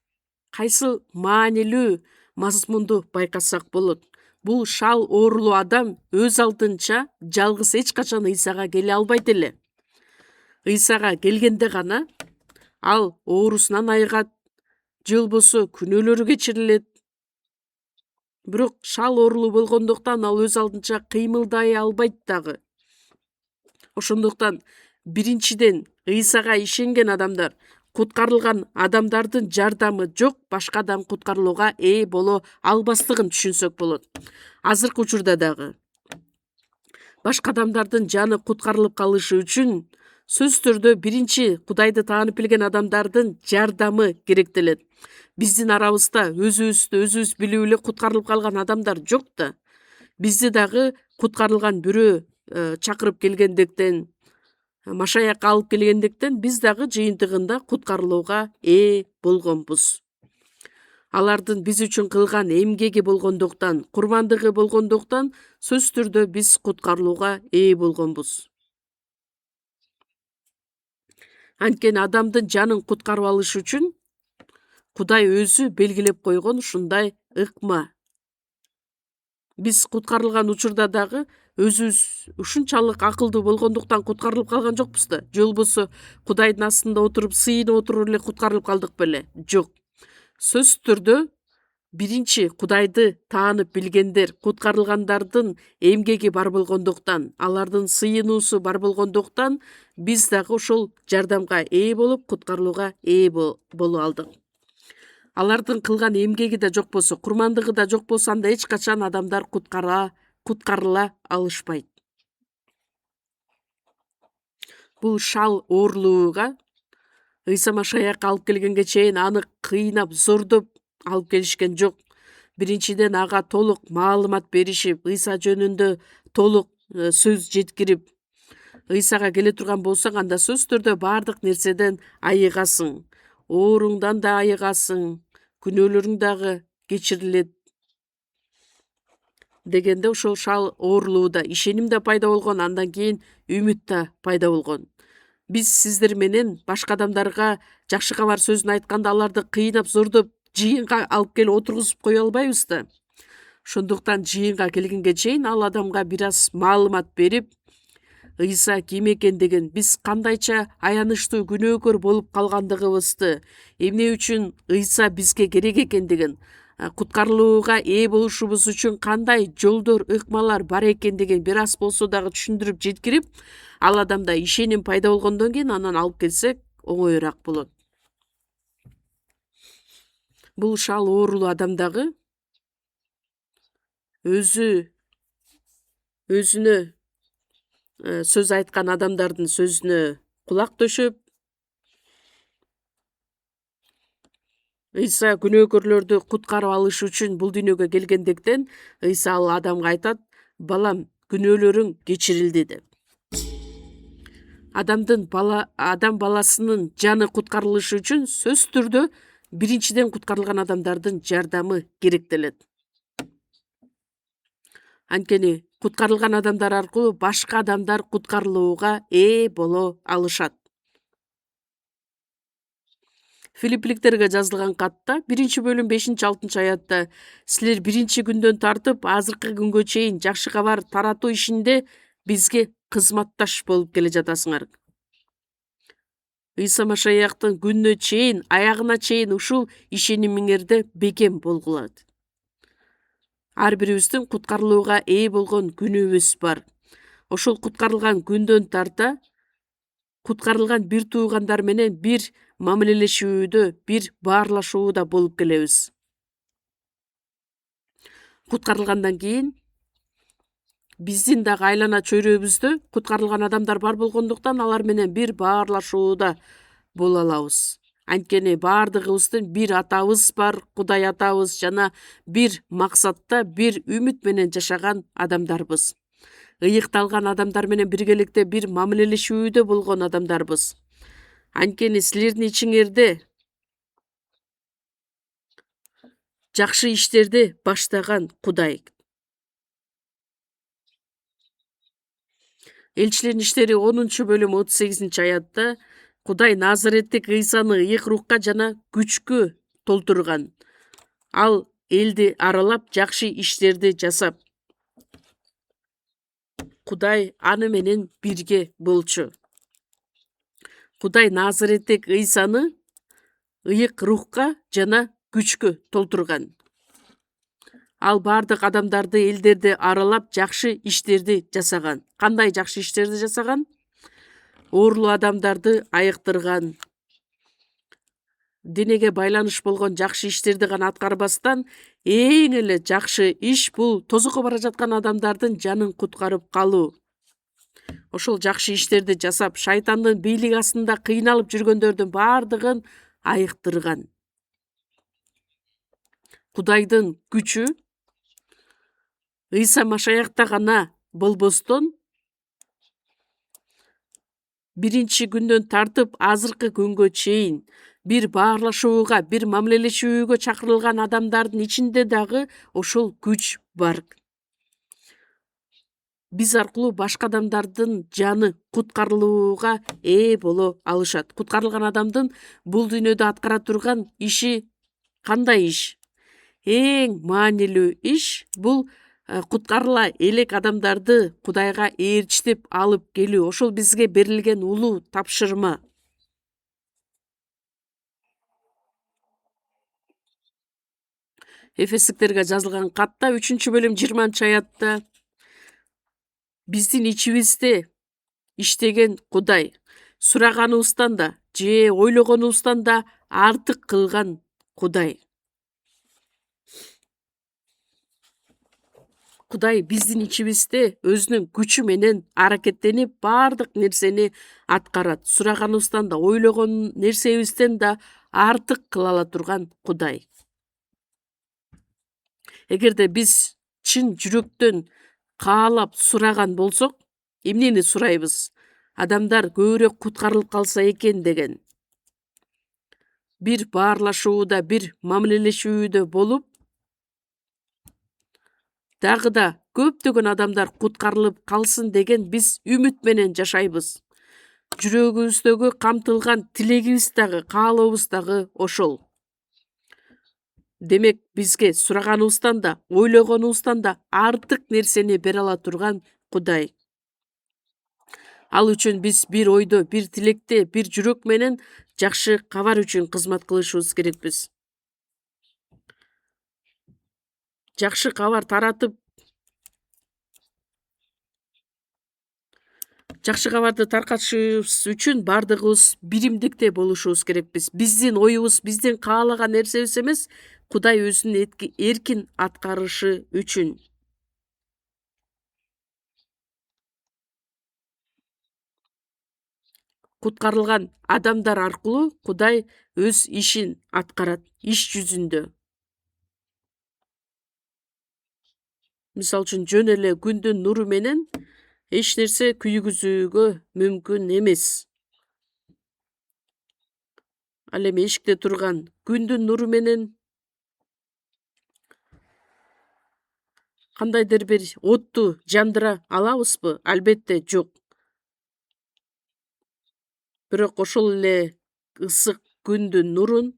кайсы маанилүү мазмунду байкасак болот? Бул шал оорулуу адам өз алдынча жалгыз эч качан Ыйсага келе албайт эле. Ыйсага келгенде гана ал оорусунан айыгат, же болбосо күнөөлөрү кечирилет. Бирок шал оорулуу болгондуктан ал өз алдынча кыймылдай албайт дагы. Ошондуктан биринчиден Ыйсага ишенген адамдар, куткарылган адамдардын жардамы жок башка адам куткарылууга ээ боло албастыгын түшүнсөк болот. Азыркы учурда дагы башка адамдардын жаны куткарылып калышы үчүн сөзсүз түрдө биринчи Кудайды таанып билген адамдардын жардамы керектелет. Биздин арабызда өзүбүз билип эле куткарылып калган адамдар жок да. Бизди дагы куткарылган бирөө чакырып келгендиктен, машаякка алып келгендиктен биз дагы жыйынтыгында куткарылууга ээ болгонбуз. Алардын биз үчүн кылган эмгеги болгондуктан, курмандыгы болгондуктан сөзсүз түрдө биз куткарылууга ээ болгонбуз. Анткени адамдын жанын куткарып алыш үчүн Кудай өзү белгилеп койгон ушундай ыкма. Биз куткарылган учурда дагы өзүбүз ушунчалык акылдуу болгондуктан куткарылып калган жокпуз да. Же болбосо Кудайдын астында отуруп, сыйынып отуруп эле куткарылып калдык беле? Жок. Сөзсүз түрдө биринчи Кудайды таанып билгендер, куткарылгандардын эмгеги бар болгондуктан, алардын сыйынуусу бар болгондуктан биз дагы ошол жардамга ээ болуп, куткарылууга ээ боло алдык. Алардын кылган эмгеги да жок болсо, курмандыгы да жок болсо, анда эч качан адамдар куткарыла алышпайт. Бул шал оорлууга Ыйса Машаякка алып келгенге чейин аны кыйнап, зордоп алып келишкен жок. Биринчиден ага толук маалымат беришип, Ыйса жөнүндө толук сөз жеткирип, Ыйсага келе турган болсоң, анда сөзсүз түрдө баардык нерседен айыгасың. Ооруңдан да айыгасың, күнөөлөрүң дагы кечирилет дегенде ошол шал оорлууда ишеним да пайда болгон, андан кийин үмүт да пайда болгон. Биз сиздер менен башка адамдарга жакшы кабар сөзүн айтканда аларды кыйнап, зордоп жыйынга алып келип отургузуп кое албайбыз да. Ошондуктан жыйынга келгенге чейин ал адамга бир аз маалымат берип, Ыйса ким экендигин, биз кандайча аянычтуу күнөөкөр болуп калгандыгыбызды, эмне үчүн Ыйса бизге керек экендигин, куткарылууга ээ болушубуз үчүн кандай жолдор, ыкмалар бар экендигин бир аз болсо дагы түшүндүрүп жеткирип, ал адамда ишеним пайда болгондон кийин анан алып келсек оңоюраак болот. Бул шал оорлуу адам дагы өзүнө сөз айткан адамдардын сөзүнө кулак төшөп, Ыйса күнөөкөрлөрдү куткарып алыш үчүн бул дүйнөгө келгендиктен, Ыйса ал адамга айтат: "Балам, күнөөлөрүң кечирилди" деп. Адам баласынын жаны куткарылышы үчүн сөзсүз түрдө биринчиден куткарылган адамдардын жардамы керектелет. Анткени куткарылган адамдар аркылуу башка адамдар куткарылууга ээ боло алышат. Филиппиликтерге жазылган катта 1-бөлүм 5-6 аятта силер биринчи күндөн тартып азыркы күнгө чейин жакшы кабар таратуу ишинде бизге кызматташ болуп келе жатасыңар. Ыйса Машаяктын күнүнө чейин, аягына чейин ушул ишенимиңерде бекем болгула. Ар бирибиздин куткарылууга ээ болгон күнүбүз бар. Ошол куткарылган күндөн тарта куткарылган бир туугандар менен бир мамилелешүүдө, бир баарлашууда болуп келебиз. Куткарылгандан кийин биздин дагы айлана чөйрөбүздө куткарылган адамдар бар болгондуктан алар менен бир баарлашууда боло алабыз. Анткени баардыгыбыздын бир атабыз бар, Кудай атабыз, жана бир максатта, бир үмүт менен жашаган адамдарбыз. Ыйыкталган адамдар менен биргеликте бир мамилелешүүдө болгон адамдарбыз. Анткени силердин ичиңерде жакшы иштерди баштаган Кудай. Элчилердин иштери 10-бөлүм 38-аятта Кудай Назареттик Ыйсаны ыйык рухка жана күчкө толтурган. Ал элди аралап, жакшы иштерди жасап, Кудай аны менен бирге болчу. Кудай Назареттик Ыйсаны ыйык рухка жана күчкө толтурган. Ал баардык адамдарды, элдерди аралап, жакшы иштерди жасаган. Кандай жакшы иштерди жасаган? Оорлуу адамдарды айыктырган. Денеге байланыш болгон жакшы иштерди гана аткарбастан, эң эле жакшы иш бул тозокко бара жаткан адамдардын жанын куткарып калуу. Ошол жакшы иштерди жасап, шайтандын бийлиги астында кыйналып жүргөндөрдүн баардыгын айыктырган. Кудайдын күчү Ыйса Машаякта гана болбостон биринчи күндөн тартып азыркы күнгө чейин бир баарлашууга, бир мамилелешүүгө чакырылган адамдардын ичинде дагы ошол күч бар. Биз аркылуу башка адамдардын жаны куткарылууга ээ боло алышат. Куткарылган адамдын бул дүйнөдө аткара турган иши кандай иш? Эң маанилүү иш бул куткарыла элек адамдарды Кудайга ээрчитип алып келүү. Ошол бизге берилген улуу тапшырма. Эфестиктерге жазылган катта 3-бөлүм 20-аятта биздин ичибизде иштеген Кудай сураганыбыздан да же ойлогонубуздан да артык кылган Кудай. Кудай биздин ичибизде өзүнүн күчү менен аракеттенип баардык нерсени аткарат. Сураганыбыздан да ойлогон нерсебизден да артык кыла ала турган Кудай. Эгерде биз чын жүрөктөн каалап сураган болсок, эмнени сурайбыз? Адамдар көбүрөөк куткарылып калса экен деген. Бир баарлашууда, бир мамилелешүүдө болуп, дагы да көптөгөн адамдар куткарылып калсын деген биз үмүт менен жашайбыз. Жүрөгүбүздөгү камтылган тилегибиз дагы, каалообуз дагы ошол. Демек бизге сураганыбыздан да, ойлогонубуздан да артык нерсени бере ала турган Кудай. Ал үчүн биз бир ойдо, бир тилекте, бир жүрөк менен жакшы кабар үчүн кызмат кылышыбыз керекпиз. Жакшы кабар таратып, жакшы кабарды таркатышыбыз үчүн бардыгыбыз биримдикте болушубуз керекпиз. Биздин оюбуз, биздин каалаган нерсебиз эмес, Кудай өзүнүн эркин аткарышы үчүн. Куткарылган адамдар аркылуу Кудай өз ишин аткарат, иш жүзүндө. Мисалы үчүн жөн эле күндүн нуру менен эч нерсе күйгүзүүгө мүмкүн эмес. Ал эми эшикте турган күндүн нуру менен кандайдыр бир отту жандыра алабызбы? Албетте жок. Бирок ошол эле ысык күндүн нурун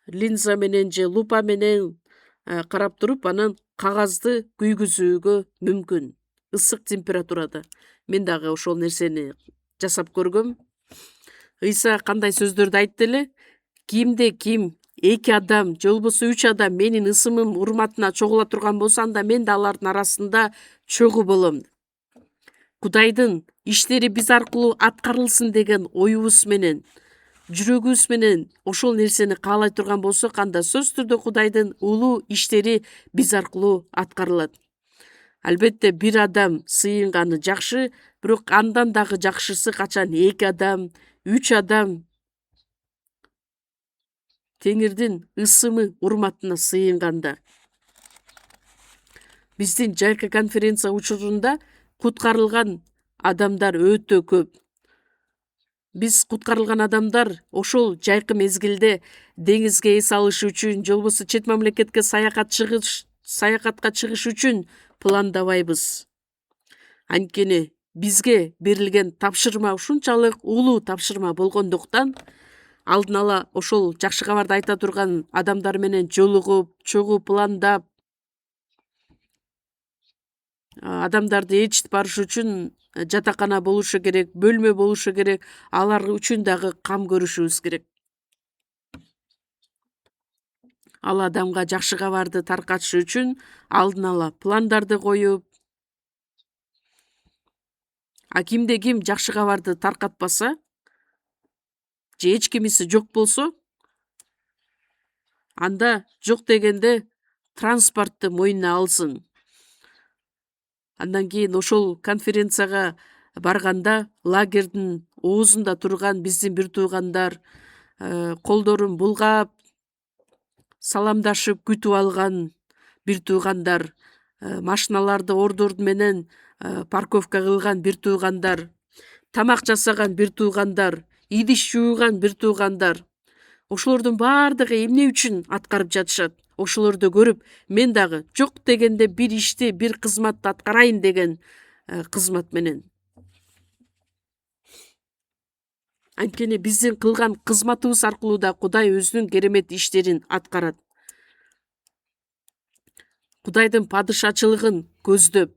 линза менен же лупа менен карап туруп, анан кагазды күйгүзүүгө мүмкүн. Ысык температурада. Мен дагы ошол нерсени жасап көргөм. Ыйса кандай сөздөрдү айтты эле? Кимде ким 2 адам же болбосо 3 адам менин ысымым урматына чогула турган болсо, анда мен да алардын арасында чогуу болом. Кудайдын иштери биз аркылуу аткарылсын деген оюбуз менен, жүрөгүбүз менен ошол нерсени каалай турган болсок, анда сөзсүз түрдө Кудайдын улуу иштери биз аркылуу аткарылат. Албетте бир адам сыйынганы жакшы, бирок андан дагы жакшысы качан 2 адам, 3 адам Теңирдин ысымы урматына сыйынганда. Биздин жайкы конференция учурунда куткарылган адамдар өтө көп. Биз куткарылган адамдар ошол жайкы мезгилде деңизге эс алыш үчүн, же болбосо чет мамлекетке саякатка чыгыш үчүн пландабайбыз. Анткени бизге берилген тапшырма ушунчалык улуу тапшырма болгондуктан, алдын ала ошол жакшы кабарды айта турган адамдар менен жолугуп, чогуу пландап, адамдарды ээрчитип барыш үчүн жатакана болушу керек, бөлмө болушу керек, алар үчүн дагы кам көрүшүбүз керек. Ал адамга жакшы кабарды таркатыш үчүн алдын ала пландарды коюп, кимде ким жакшы кабарды таркатпаса, же эч кимиси жок болсо, анда жок дегенде транспортты мойнуна алсын. Андан кийин ошол конференцияга барганда лагердин оозунда турган биздин бир туугандар колдорун булгап, саламдашып күтүп алган бир туугандар, машиналарды ордурду менен парковка кылган бир туугандар, тамак жасаган бир туугандар, идиш жууган бир туугандар, ошолордун баардыгы эмне үчүн аткарып жатышат? Ошолорду көрүп мен дагы жок дегенде бир ишти, бир кызматты аткарайын деген кызмат менен. Анткени биздин кылган кызматыбыз аркылуу да Кудай өзүнүн керемет иштерин аткарат. Кудайдын падышачылыгын көздөп,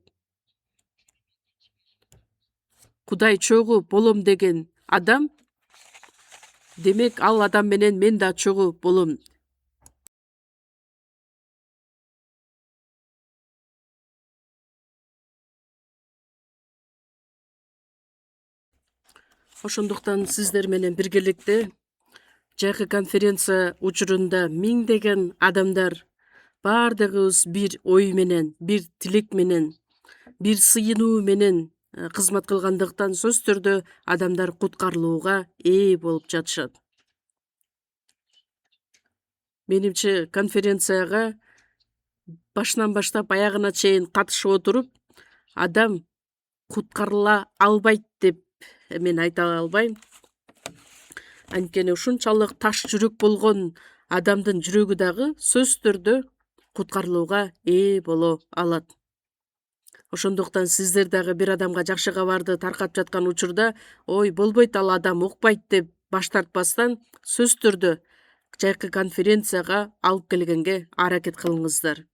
Кудай чогуу болом деген адам, демек ал адам менен мен да чогуу болом. Ошондуктан сиздер менен биргеликте жайкы конференция учурунда миңдеген адамдар баардыгыбыз бир ой менен, бир тилек менен, бир сыйынуу менен кызмат кылгандыктан сөзсүз түрдө адамдар куткарылууга ээ болуп жатышат. Менимче конференцияга башынан баштап аягына чейин катышып отуруп, адам куткарыла албайт деп мен айта албайм. Анткени ушунчалык таш жүрөк болгон адамдын жүрөгү дагы сөзсүз түрдө куткарылууга ээ боло алат. Ошондуктан сиздер дагы бир адамга жакшы кабарды таркатып жаткан учурда, ой болбойт, ал адам укпайт деп баш тартпастан, сөзсүз түрдө жайкы конференцияга алып келгенге аракет кылыңыздар.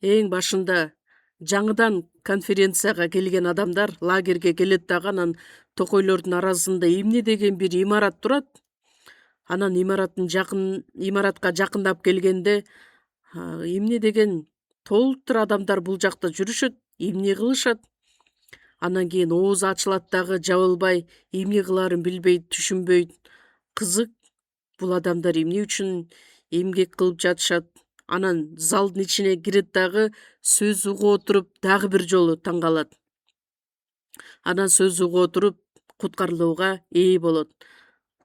Эң башында жаңыдан конференцияга келген адамдар лагерге келет дагы, анан токойлордун арасында эмне деген бир имарат турат. Анан имаратка жакындап келгенде эмне деген толуптур адамдар бул жакта жүрүшөт, эмне кылышат. Анан кийин оозу ачылат дагы, жабылбай, эмне кылаарын билбейт, түшүнбөйт. Кызык, бул адамдар эмне үчүн эмгек кылып жатышат. Анан залдын ичине кирет дагы, сөз угуп отуруп дагы бир жолу таң калат. Анан сөз угуп отуруп куткарылууга ээ болот.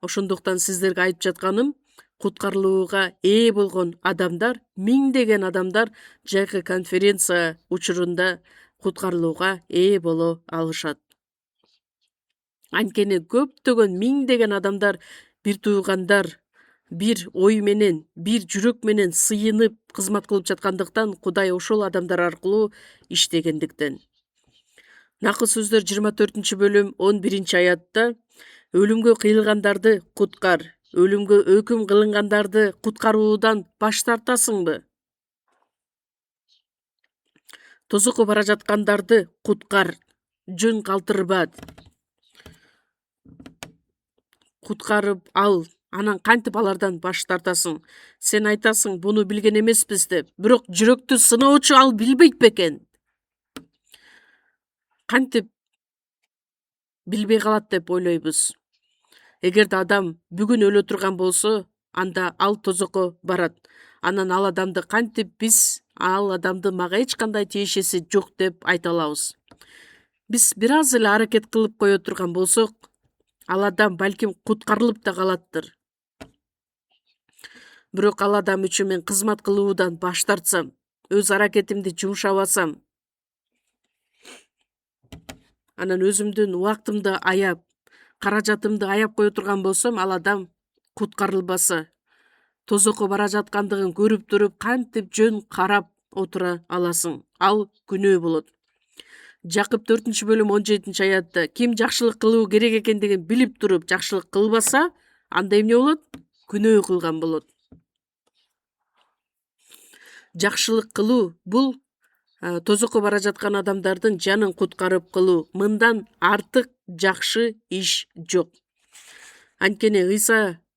Ошондуктан сиздерге айтып жатканым, куткарылууга ээ болгон адамдар, миңдеген адамдар жайкы конференция учурунда куткарылууга ээ боло алышат. Анткени көптөгөн миңдеген адамдар бир туугандар бир ой менен, бир жүрөк менен сыйынып кызмат кылып жаткандыктан, Кудай ошол адамдар аркылуу иштегендиктен. Накы сөздөр 24 бөлүм 11 аятта өлүмгө кыйылгандарды куткар, өлүмгө өкүм кылынгандарды куткаруудан баш тартасыңбы? Тозокко бара жаткандарды куткар, жөн калтырба. Куткарып ал, анан кантип алардан баш тартасың? Сен айтасың, буну билген эмеспиз деп. Бирок жүрөктү сыноочу ал билбейт бекен? Кантип билбей калат деп ойлойбуз. Эгерде адам бүгүн өлө турган болсо, анда ал тозокко барат. Анан ал адамды кантип биз ал адамды мага эч кандай тиешеси жок деп айта алабыз? Биз бир аз эле аракет кылып кое турган болсок, ал адам балким куткарылып да калаттыр. Бирок ал адам үчүн мен кызмат кылуудан баш тартсам, өз аракетимди жумшабасам, анан өзүмдүн убактымды аяп, каражатымды аяп кое турган болсом, ал адам куткарылбаса, тозокко бара жаткандыгын көрүп туруп, кантип жөн карап отура аласың? Ал күнөө болот. Жакып 4 бөлүм 17 аятта ким жакшылык кылуу керек экендигин билип туруп жакшылык кылбаса, анда эмне болот? Күнөө кылган болот. Жакшылык кылуу бул тозокко бара жаткан адамдардын жанын куткарып кылуу. Мындан артык жакшы иш жок. Анткени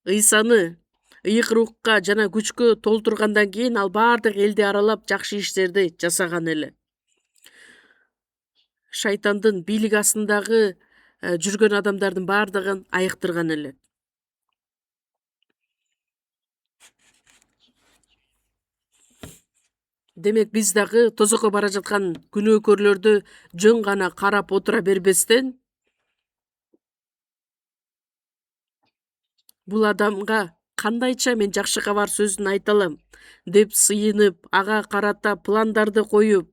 Ыйсаны ыйык рухка жана күчкө толтургандан кийин ал баардык элди аралап жакшы иштерди жасаган эле. Шайтандын бийлик астындагы жүргөн адамдардын баардыгын айыктырган эле. Демек биз дагы тозокко бара жаткан күнөөкөрлөрдү жөн гана карап отура бербестен, бул адамга кандайча мен жакшы кабар сөзүн айта алам деп сыйынып, ага карата пландарды коюп,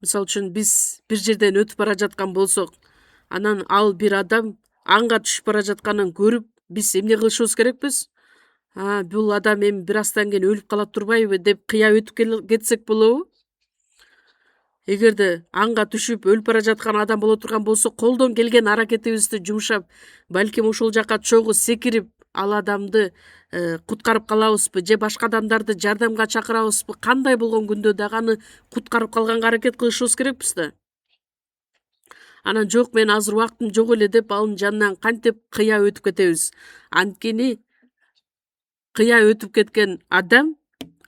мисалы үчүн биз бир жерден өтүп бара жаткан болсок, анан ал бир адам анга түшүп бара жатканын көрүп, биз эмне кылышыбыз керекпиз? Бул адам эми бир аздан кийин өлүп кала турбайбы деп кыя өтүп кетсек болобу? Эгерде анга түшүп өлүп бара жаткан адам боло турган болсо, колдон келген аракетибизди жумшап, балким ошол жака чогуу секирип, ал адамды куткарып калабызбы же башка адамдарды жардамга чакырабызбы? Кандай болгон күндө дагы аны куткарып калганга аракет кылышыбыз керекпиз да. Анан жок, мен азыр убактым жок эле деп анын жанынан кантип кыя өтүп кетебиз? Анткени кыя өтүп кеткен адам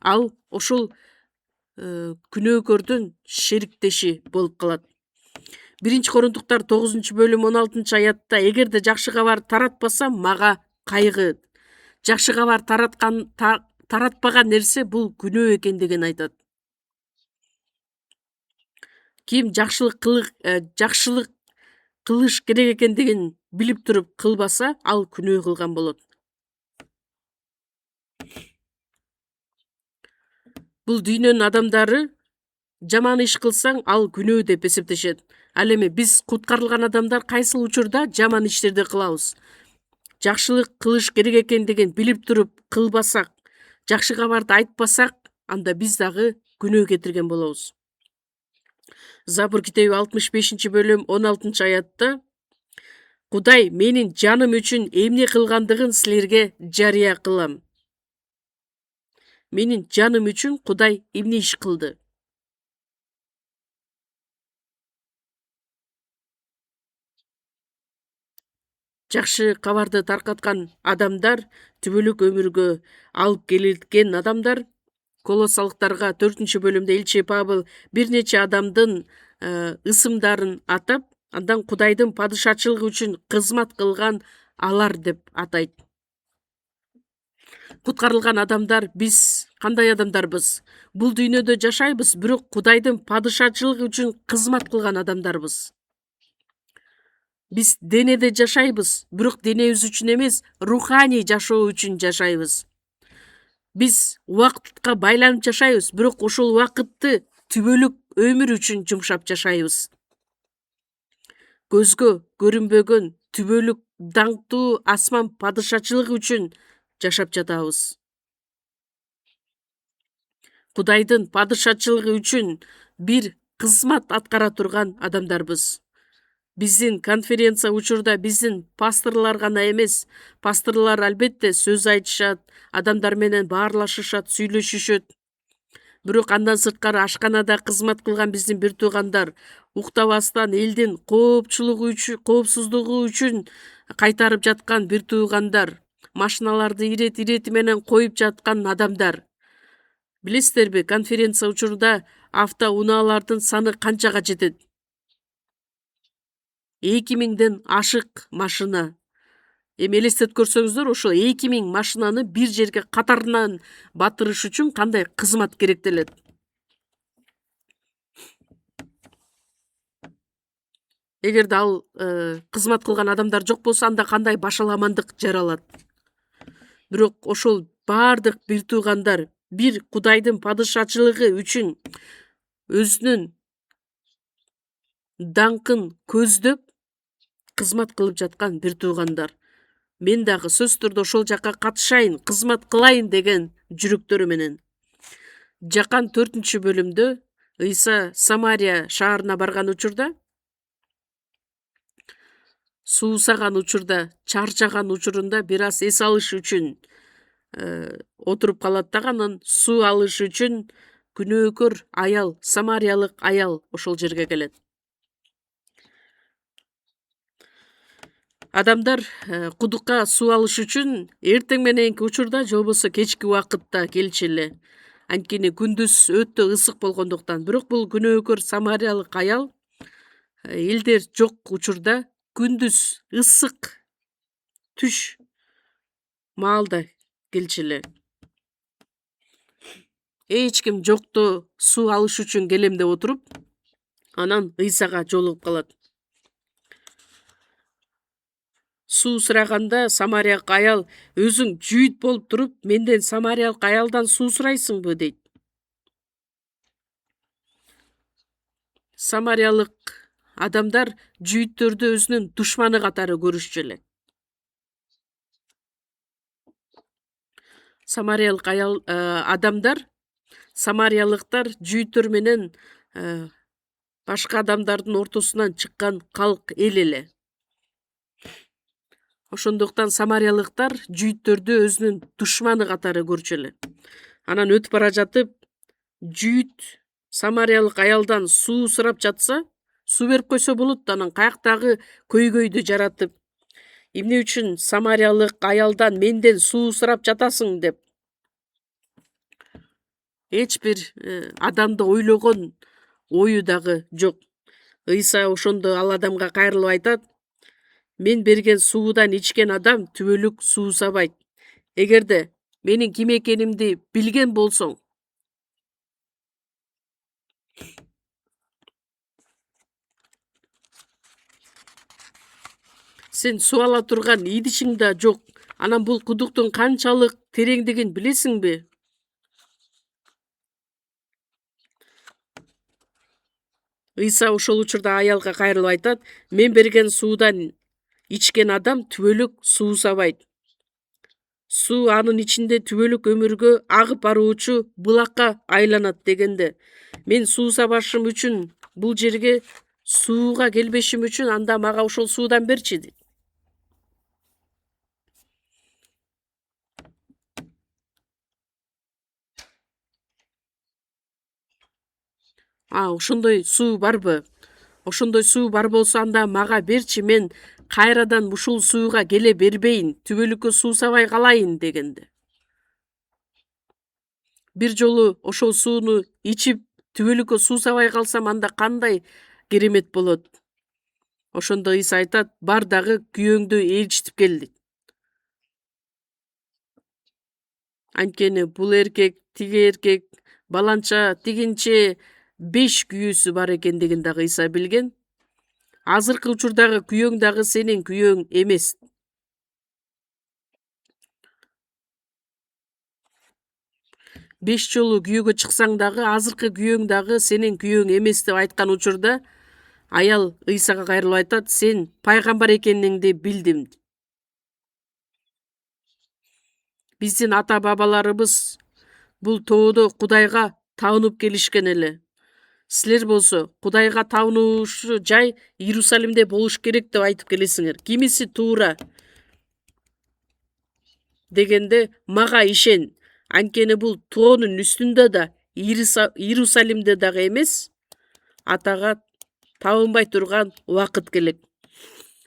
ал ошол күнөөкөрдүн шериктеши болуп калат. 1-Корунтуктар 9-бөлүм 16-аятта эгерде жакшы кабар таратпасам, мага кайгы. Жакшы кабар таратпаган нерсе бул күнөө экендигин айтат. Ким жакшылык кылыш керек экендигин билип туруп кылбаса, ал күнөө кылган болот. Бул дүйнөнүн адамдары жаман иш кылсаң, ал күнөө деп эсептешет. Ал эми биз куткарылган адамдар кайсыл учурда жаман иштерди кылабыз? Жакшылык кылыш керек экендигин билип туруп кылбасак, жакшы кабарды айтпасак, анда биз дагы күнөө кетирген болобуз. Забур китеби 65-бөлүм 16-аятта Кудай менин жаным үчүн эмне кылгандыгын силерге жарыя кылам. Менин жаным үчүн Кудай эмне иш кылды? Жакшы кабарды таркаткан адамдар түбөлүк өмүргө алып келилген адамдар. Колоссалыктарга 4-бөлүмдө элчи Павыл бир нече адамдын ысымдарын атап, андан Кудайдын падышачылыгы үчүн кызмат кылган алар деп атайт. Куткарылган адамдар биз кандай адамдарбыз? Бул дүйнөдө жашайбыз, бирок Кудайдын падышачылыгы үчүн кызмат кылган адамдарбыз. Биз денеде жашайбыз, бирок денебиз үчүн эмес, руханий жашоо үчүн жашайбыз. Биз убакытка байланып жашайбыз, бирок ошол убакытты түбөлүк өмүр үчүн жумшап жашайбыз. Көзгө көрүнбөгөн түбөлүк даңктуу асман падышачылыгы үчүн жашап жатабыз. Кудайдын падышачылыгы үчүн бир кызмат аткара турган адамдарбыз. Биздин конференция учурда биздин пасторлор гана эмес, пасторлор албетте сөз айтышат, адамдар менен баарлашышат, сүйлөшүшөт. Бирок андан сырткары ашканада кызмат кылган биздин бир туугандар, уктабастан элдин коопсуздугу үчүн кайтарып жаткан бир туугандар, машиналарды ирети менен коюп жаткан адамдар. Билесиздерби, конференция учурда автоунаалардын саны канчага жетет? 2000ден ашык машина. Эми элестетип көрсөңүздөр, ошол 2000 машинаны бир жерге катарынан батырыш үчүн кандай кызмат керектелет? Эгерде ал кызмат кылган адамдар жок болсо, анда кандай башаламандык жаралат? Бирок ошол баардык бир туугандар бир Кудайдын падышачылыгы үчүн өзүнүн даңкын көздөп кызмат кылып жаткан бир туугандар. Мен дагы сөзсүз түрдө ошол жака катышайын, кызмат кылайын деген жүрөктөрү менен. Жакан 4-бөлүмдө Ыйса Самария шаарына барган учурда, суусаган учурда, чарчаган учурунда бир аз эс алыш үчүн отуруп калат дагы, анан суу алыш үчүн күнөөкөр аял, самариялык аял ошол жерге келет. Адамдар кудукка суу алыш үчүн эртең мененки учурда же болбосо кечки убакытта келчү эле. Анткени күндүз өтө ысык болгондуктан. Бирок бул күнөөкөр самариялык аял элдер жок учурда күндүз ысык түш маалда келчү эле. Эч ким жокто суу алыш үчүн келем деп отуруп, анан Ыйсага жолугуп калат. суу сураганда самариялык аял өзүң жүйүт болуп туруп менден самариялык аялдан суу сурайсыңбы дейт. Самариялык адамдар жүйүттөрдү өзүнүн душманы катары көрүшчү эле. Самариялык адамдар, самариялыктар жүйүттөр менен башка адамдардын ортосунан чыккан калк эл эле. Ошондуктан самариялыктар жүйүттөрдү өзүнүн душманы катары көрчү эле. Анан өтүп бара жатып, жүйүт самариялык аялдан суу сурап жатса, суу берип койсо болот, анан каяктагы көйгөйдү жаратып, эмне үчүн самариялык аялдан менден суу сурап жатасың деп эч бир адамды ойлогон ою дагы жок. Ыйса ошондо ал адамга кайрылып айтат: мен берген суудан ичкен адам түбөлүк суусабайт. Эгерде менин ким экенимди билген болсоң, сен суу ала турган идишиң да жок. Анан бул кудуктун канчалык тереңдигин билесиңби? Ыйса ошол учурда аялга кайрылып айтат: мен берген суудан ичкен адам түбөлүк суусабайт. Суу анын ичинде түбөлүк өмүргө агып баруучу булакка айланат дегенде, мен суусабашым үчүн, бул жерге сууга келбешим үчүн анда мага ошол суудан берчи дейт. Ошондой суу барбы? Ошондой суу бар болсо анда мага берчи, мен кайрадан ушул сууга келе бербейин, түбөлүккө суусабай калайын дегенде. Бир жолу ошол сууну ичип түбөлүккө суусабай калсам, анда кандай керемет болот? Ошондо Ыйса айтат: бар дагы күйөөңдү ээрчитип кел дейт. Анткени бул эркек, тиги эркек, баланча, тигинче 5 күйөөсү бар экендигин дагы Ыйса билген. Азыркы учурдагы күйөөң дагы сенин күйөөң эмес. 5 жолу күйөөгө чыксаң дагы азыркы күйөөң дагы сенин күйөөң эмес деп айткан учурда, аял Ыйсага кайрылып айтат: сен пайгамбар экениңди билдим. Биздин ата бабаларыбыз бул тоодо Кудайга табынып келишкен эле. Силер болсо Кудайга табынуушу жай Иерусалимде болуш керек деп айтып келесиңер. Кимиси туура дегенде, мага ишен. Анткени бул тоонун үстүндө да, Иерусалимде дагы эмес, атага табынбай турган убакыт келет.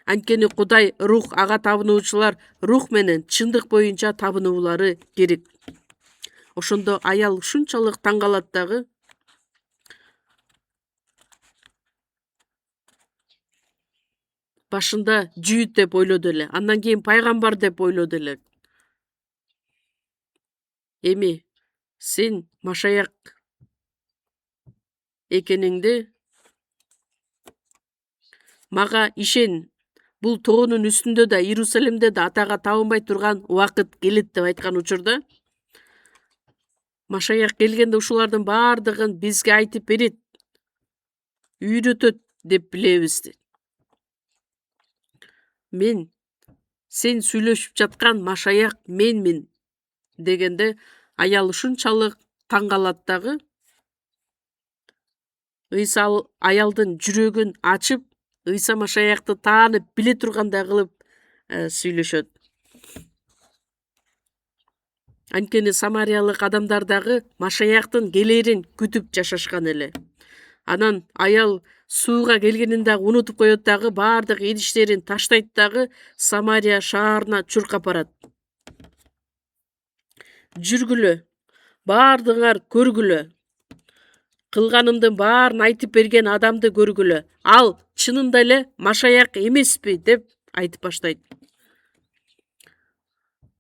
Анткени Кудай рух, ага табынуучулар рух менен чындык боюнча табынуулары керек. Ошондо аял ушунчалык таң калат дагы. Башында жүйүт деп ойлоду эле, андан кийин пайгамбар деп ойлоду эле. Эми сен Машаяк экениңди мага ишен. Бул тоонун үстүндө да, Иерусалимде да атага табынбай турган убакыт келет деп айткан учурда, Машаяк келгенде ушулардын баардыгын бизге айтып берет, үйрөтөт деп билебиз. Мен, сен сүйлөшүп жаткан Машаяк менмин дегенде, аял ушунчалык таң калат дагы. Ыйса аялдын жүрөгүн ачып, Ыйса Машаякты таанып биле тургандай кылып сүйлөшөт. Анткени самариялык адамдар дагы Машаяктын келерин күтүп жашашкан эле. Анан аял сууга келгенин дагы унутуп коет дагы, баардык идиштерин таштайт дагы Самария шаарына чуркап барат. Жүргүлө, баардыгыңар көргүлө. Кылганымдын баарын айтып берген адамды көргүлө. Ал чынында эле Машаяк эмеспи деп айтып баштайт.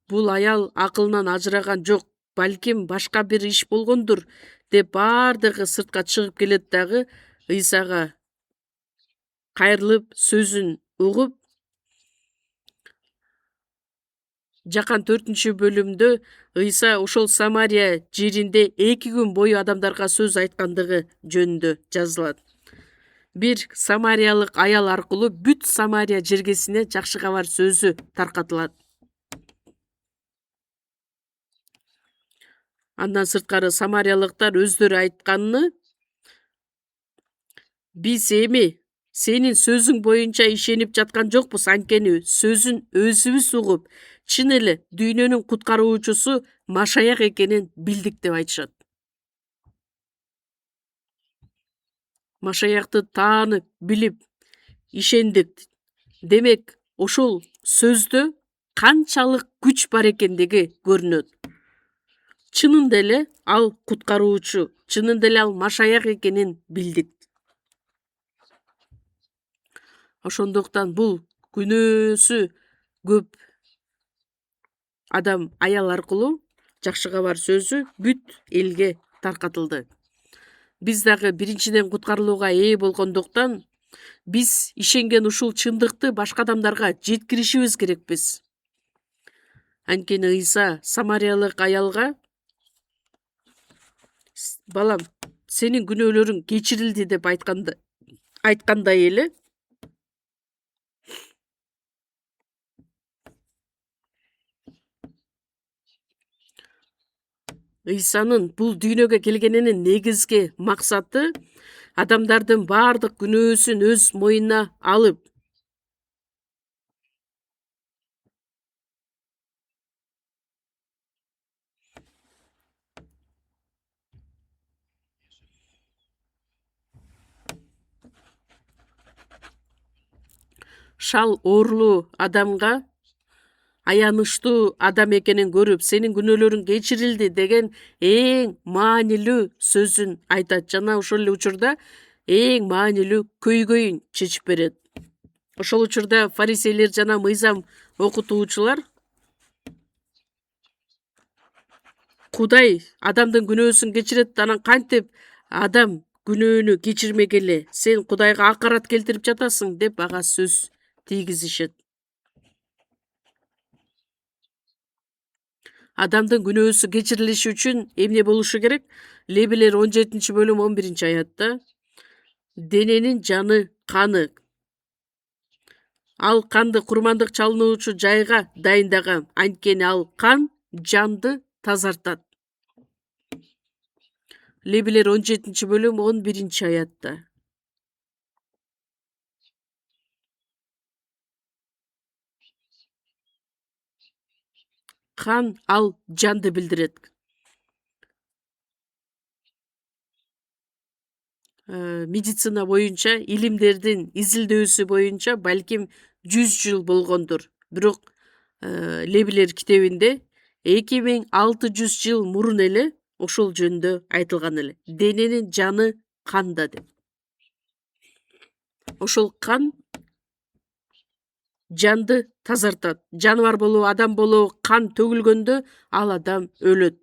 Бул аял акылынан ажыраган жок, балким башка бир иш болгондур деп баардыгы сыртка чыгып келет дагы Ыйсага кайрылып сөзүн угуп, Жакан 4-бөлүмдө Ыйса ошол Самария жеринде 2 күн бою адамдарга сөз айткандыгы жөнүндө жазылат. Бир самариялык аял аркылуу бүт Самария жергесине жакшы кабар сөзү таркатылат. Андан сырткары самариялыктар өздөрү айтканны биз эми сенин сөзүң боюнча ишенип жаткан жокпуз, анткени сөзүн өзүбүз угуп, чын эле дүйнөнүн куткаруучусу Машаяк экенин билдик деп айтышат. Машаякты таанып, билип, ишендик. Демек, ошол сөздө канчалык күч бар экендиги көрүнөт. Чынында эле ал куткаруучу, чынында эле ал Машаяк экенин билдик. Ошондуктан бул күнөөсү көп адам аял аркылуу жакшы кабар сөзү бүт элге таркатылды. Биз дагы биринчиден куткарылууга ээ болгондуктан биз ишенген ушул чындыкты башка адамдарга жеткиришибиз керекпиз. Анткени Ыйса самариялык аялга балам, сенин күнөөлөрүң кечирилди деп айткандай эле Ыйсанын бул дүйнөгө келгенинин негизги максаты адамдардын баардык күнөөсүн өз моюнуна алып, шал оорулуу адамга аянычтуу адам экенин көрүп, сенин күнөөлөрүң кечирилди деген эң маанилүү сөзүн айтат жана ошол эле учурда эң маанилүү көйгөйүн чечип берет. Ошол учурда фарисейлер жана мыйзам окутуучулар Кудай адамдын күнөөсүн кечирет, анан кантип адам күнөөнү кечирмегеле сен Кудайга акарат келтирип жатасың деп ага сөз тийгизишет. Адамдын күнөөсү кечирилиши үчүн эмне болушу керек? Лебилер 17-бөлүм 11-аятта дененин жаны каны. Ал канды курмандык чалынуучу жайга дайындаган, анткени ал кан жанды тазартат. Лебилер 17-бөлүм 11-аятта. Кан ал жанды билдирет. Медицина боюнча, илимдердин изилдөөсү боюнча балким 100 жыл болгондур. Бирок Лебилер китебинде 2600 жыл мурун эле ошол жөнүндө айтылган эле. Дененин жаны канда деп. Ошол кан жанды тазартат. Жаныбар болобу, адам болобу кан төгүлгөндө ал адам өлөт.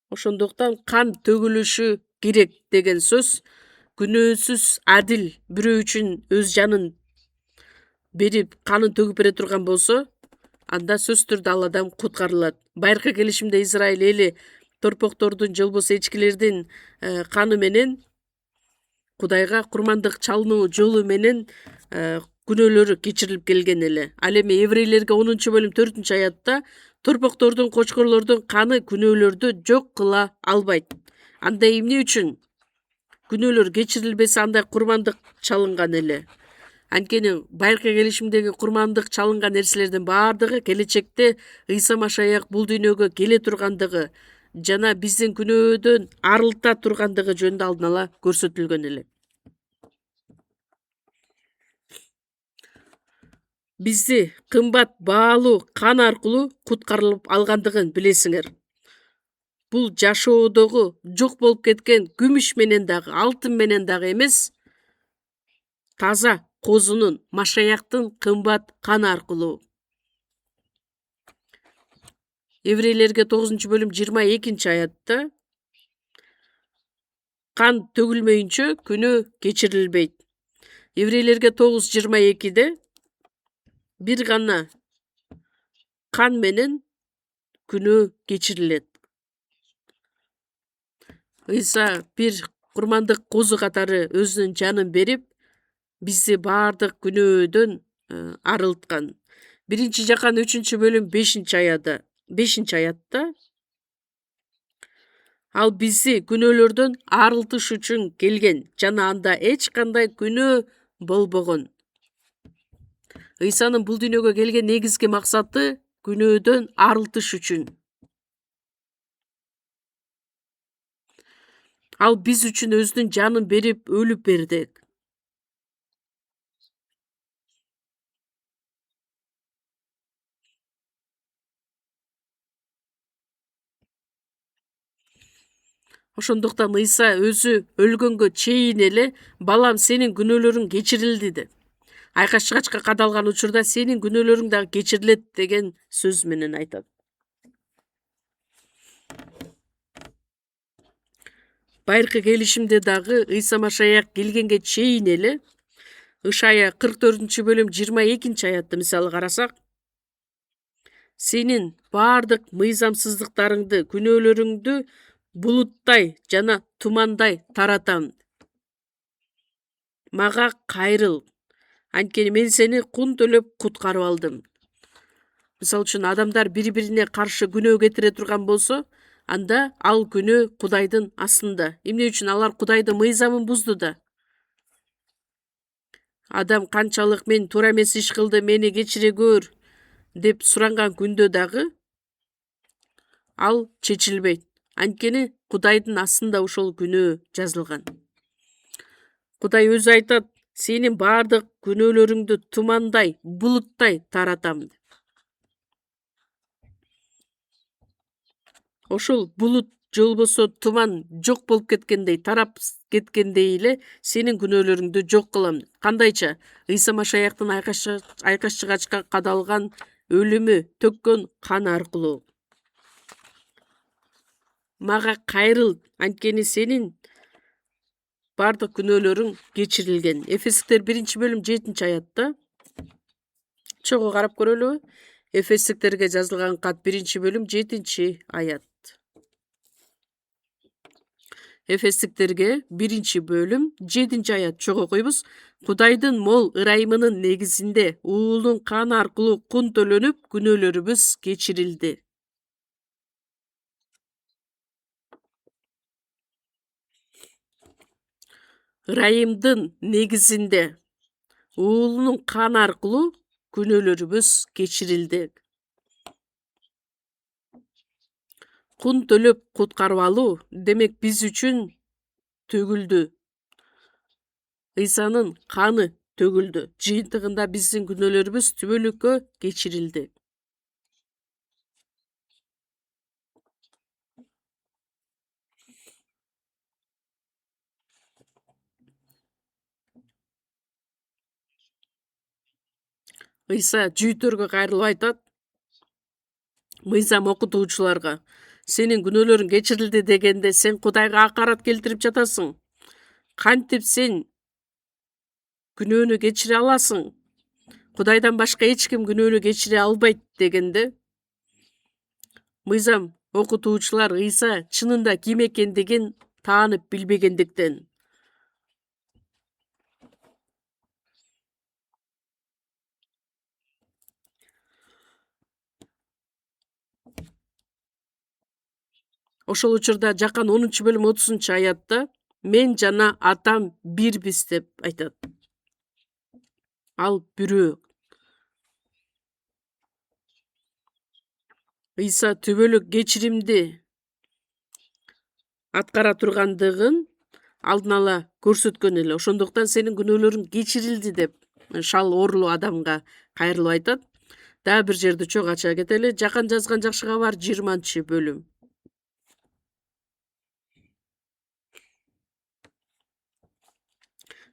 Ошондуктан кан төгүлүшү керек деген сөз күнөөсүз адил бирөө үчүн өз жанын берип канын төгүп бере турган болсо, анда сөзсүз түрдө ал адам куткарылат. Байыркы келишимде Израиль эли торпоктордун же болбосо эчкилердин каны менен Кудайга курмандык чалынуу жолу менен күнөөлөрү кечирилип келген эле. Ал эми еврейлерге 10-бөлүм 4-аятта торпоктордун, кочкорлордун каны күнөөлөрдү жок кыла албайт. Анда эмне үчүн күнөөлөр кечирилбесе андай курмандык чалынган эле? Анткени байыркы келишимдеги курмандык чалынган нерселердин баардыгы келечекте Ыйса Машаяк бул дүйнөгө келе тургандыгы жана биздин күнөөдөн арылта тургандыгы жөнүндө алдын ала көрсөтүлгөн эле. Бизди кымбат баалуу кан аркылуу куткарылып алгандыгын билесиңер. Бул жашоодогу жок болуп кеткен күмүш менен дагы, алтын менен дагы эмес, таза козунун, Машаяктын кымбат каны аркылуу. Еврейлерге 9-бөлүм 22-аятта кан төгүлмөйүнчө күнөө кечирилбейт. Еврейлерге 9:22-де бир гана kan менен күнөө кечирилет. Ыйса бир курмандык козу катары өзүнүн жанын берип, бизди баардык күнөөдөн арылткан. 1-Жакан 3-бөлүм 5-аятта ал бизди күнөөлөрдөн арылтыш үчүн келген жана анда эч кандай күнөө болбогон. Ыйсанын бул дүйнөгө келген негизги максаты күнөөдөн арылтыш үчүн. Ал биз үчүн өзүнүн жанын берип өлүп берди. Ошондуктан Ыйса өзү өлгөнгө чейин эле балам сенин күнөөлөрүң кечирилди деп. Айкаш чыгачка кадалган учурда сенин күнөөлөрүң дагы кечирилет деген сөз менен айтат. Байыркы келишимде дагы Ыйса Машаяк келгенге чейин эле Ышая 44-бөлүм 22-аятты мисалы карасак, сенин баардык мыйзамсыздыктарыңды, күнөөлөрүңдү булуттай жана тумандай таратам. Мага кайрыл. Анткени мен сени кун төлөп куткарып алдым. Мисалы үчүн адамдар бири-бирине каршы күнөө кетире турган болсо, анда ал күнөө Кудайдын астында. Эмне үчүн алар Кудайдын мыйзамын бузду да. Адам канчалык мен туура эмес иш кылды, мени кечире көр деп суранган күндө дагы ал чечилбейт. Анткени Кудайдын астында ошол күнөө жазылган. Кудай өзү айтат, сенин баардык күнөөлөрүңдү тумандай, булуттай таратам. Ошол булут же болбосо туман жок болуп кеткендей, тарап кеткендей эле сенин күнөөлөрүңдү жок кылам. Кандайча? Ыйса Машаяктын айкаш чыгачка кадалган өлүмү, төккөн кан аркылуу. Мага кайрыл, анткени сенин баардык күнөөлөрүң кечирилген. Эфестиктер 1-бөлүм 7-аятта чогуу карап көрөлүбү? Эфестиктерге жазылган кат 1-бөлүм 7-аят. Эфестиктерге 1-бөлүм 7-аят чогуу окуйбуз. Кудайдын мол ырайымынын негизинде уулунун каны аркылуу кун төлөнүп, күнөөлөрүбүз кечирилди. Ырайымдын негизинде уулунун каны аркылуу күнөөлөрүбүз кечирилди. Кун төлөп куткарып алуу демек биз үчүн төгүлдү. Ыйсанын каны төгүлдү. Жыйынтыгында биздин күнөөлөрүбүз түбөлүккө кечирилди. Ыйса жүйүттөргө кайрылып айтат, мыйзам окутуучуларга, сенин күнөөлөрүң кечирилди дегенде сен Кудайга акарат келтирип жатасың. Кантип сен күнөөнү кечире аласың? Кудайдан башка эч ким күнөөнү кечире албайт дегенде, мыйзам окутуучулар Ыйса чынында ким экендигин таанып билбегендиктен. Ошол учурда Жакан 10-бөлүм 30-аятта мен жана атам бирбиз деп айтат. Ал бирөө. Ыйса түбөлүк кечиримди аткара тургандыгын алдын ала көрсөткөн эле. Ошондуктан сенин күнөөлөрүң кечирилди деп шал оорулуу адамга кайрылып айтат. Дагы бир жерди чогуу ача кетели. Жакан жазган жакшы кабар 20-бөлүм.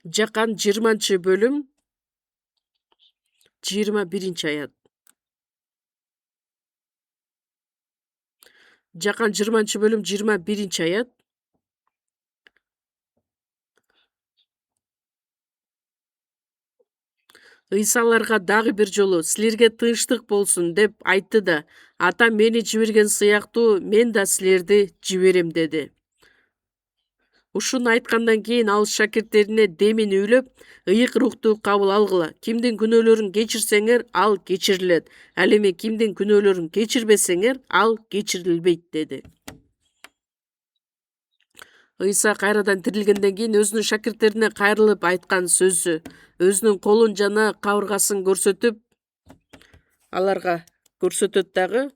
Жакан 20-бөлүм 21-аят. Жакан 20-бөлүм 21-аят. Ыйса аларга дагы бир жолу силерге тынчтык болсун деп айтты да, атам мени жиберген сыяктуу мен да силерди жиберем деди. Ушуну айткандан кийин ал шакирттерине демин үйлөп, ыйык рухту кабыл алгыла. Кимдин күнөөлөрүн кечирсеңер, ал кечирилет. Ал эми кимдин күнөөлөрүн кечирбесеңер, ал кечирилбейт деди. Ыйса кайрадан тирилгенден кийин өзүнүн шакирттерине кайрылып айткан сөзү, өзүнүн колун жана кабыргасын көрсөтүп, аларга көрсөтөт дагы.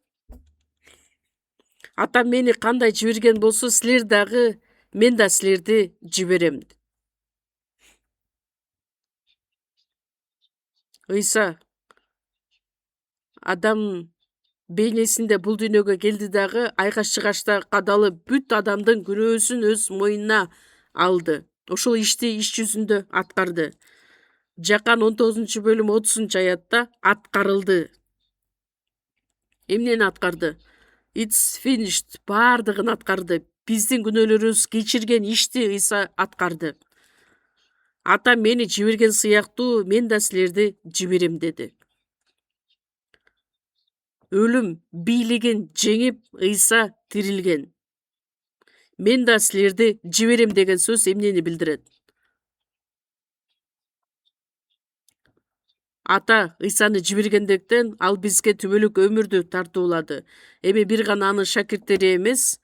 Атам мени кандай жиберген болсо, силер дагы мен да силерди жиберем. Ыйса адам бейнесинде бул дүйнөгө келди дагы айкаш-чыгашта кадалып бүт адамдын күнөөсүн өз мойнуна алды. Ошол ишти иш жүзүндө аткарды. Жакан 19-бөлүм 30-аятта аткарылды. Эмнени аткарды? It's finished. Бардыгын аткарды. Биздин күнөөлөрүбүз кечирген ишти Ыйса аткарды. Атам мени жиберген сыяктуу мен да силерди жиберем деди. Өлүм бийлигин жеңип Ыйса тирилген. Мен да силерди жиберем деген сөз эмнени билдирет? Ата Ыйсаны жибергендиктен ал бизге түбөлүк өмүрдү тартуулады. Эми бир гана анын шакирттери эмес,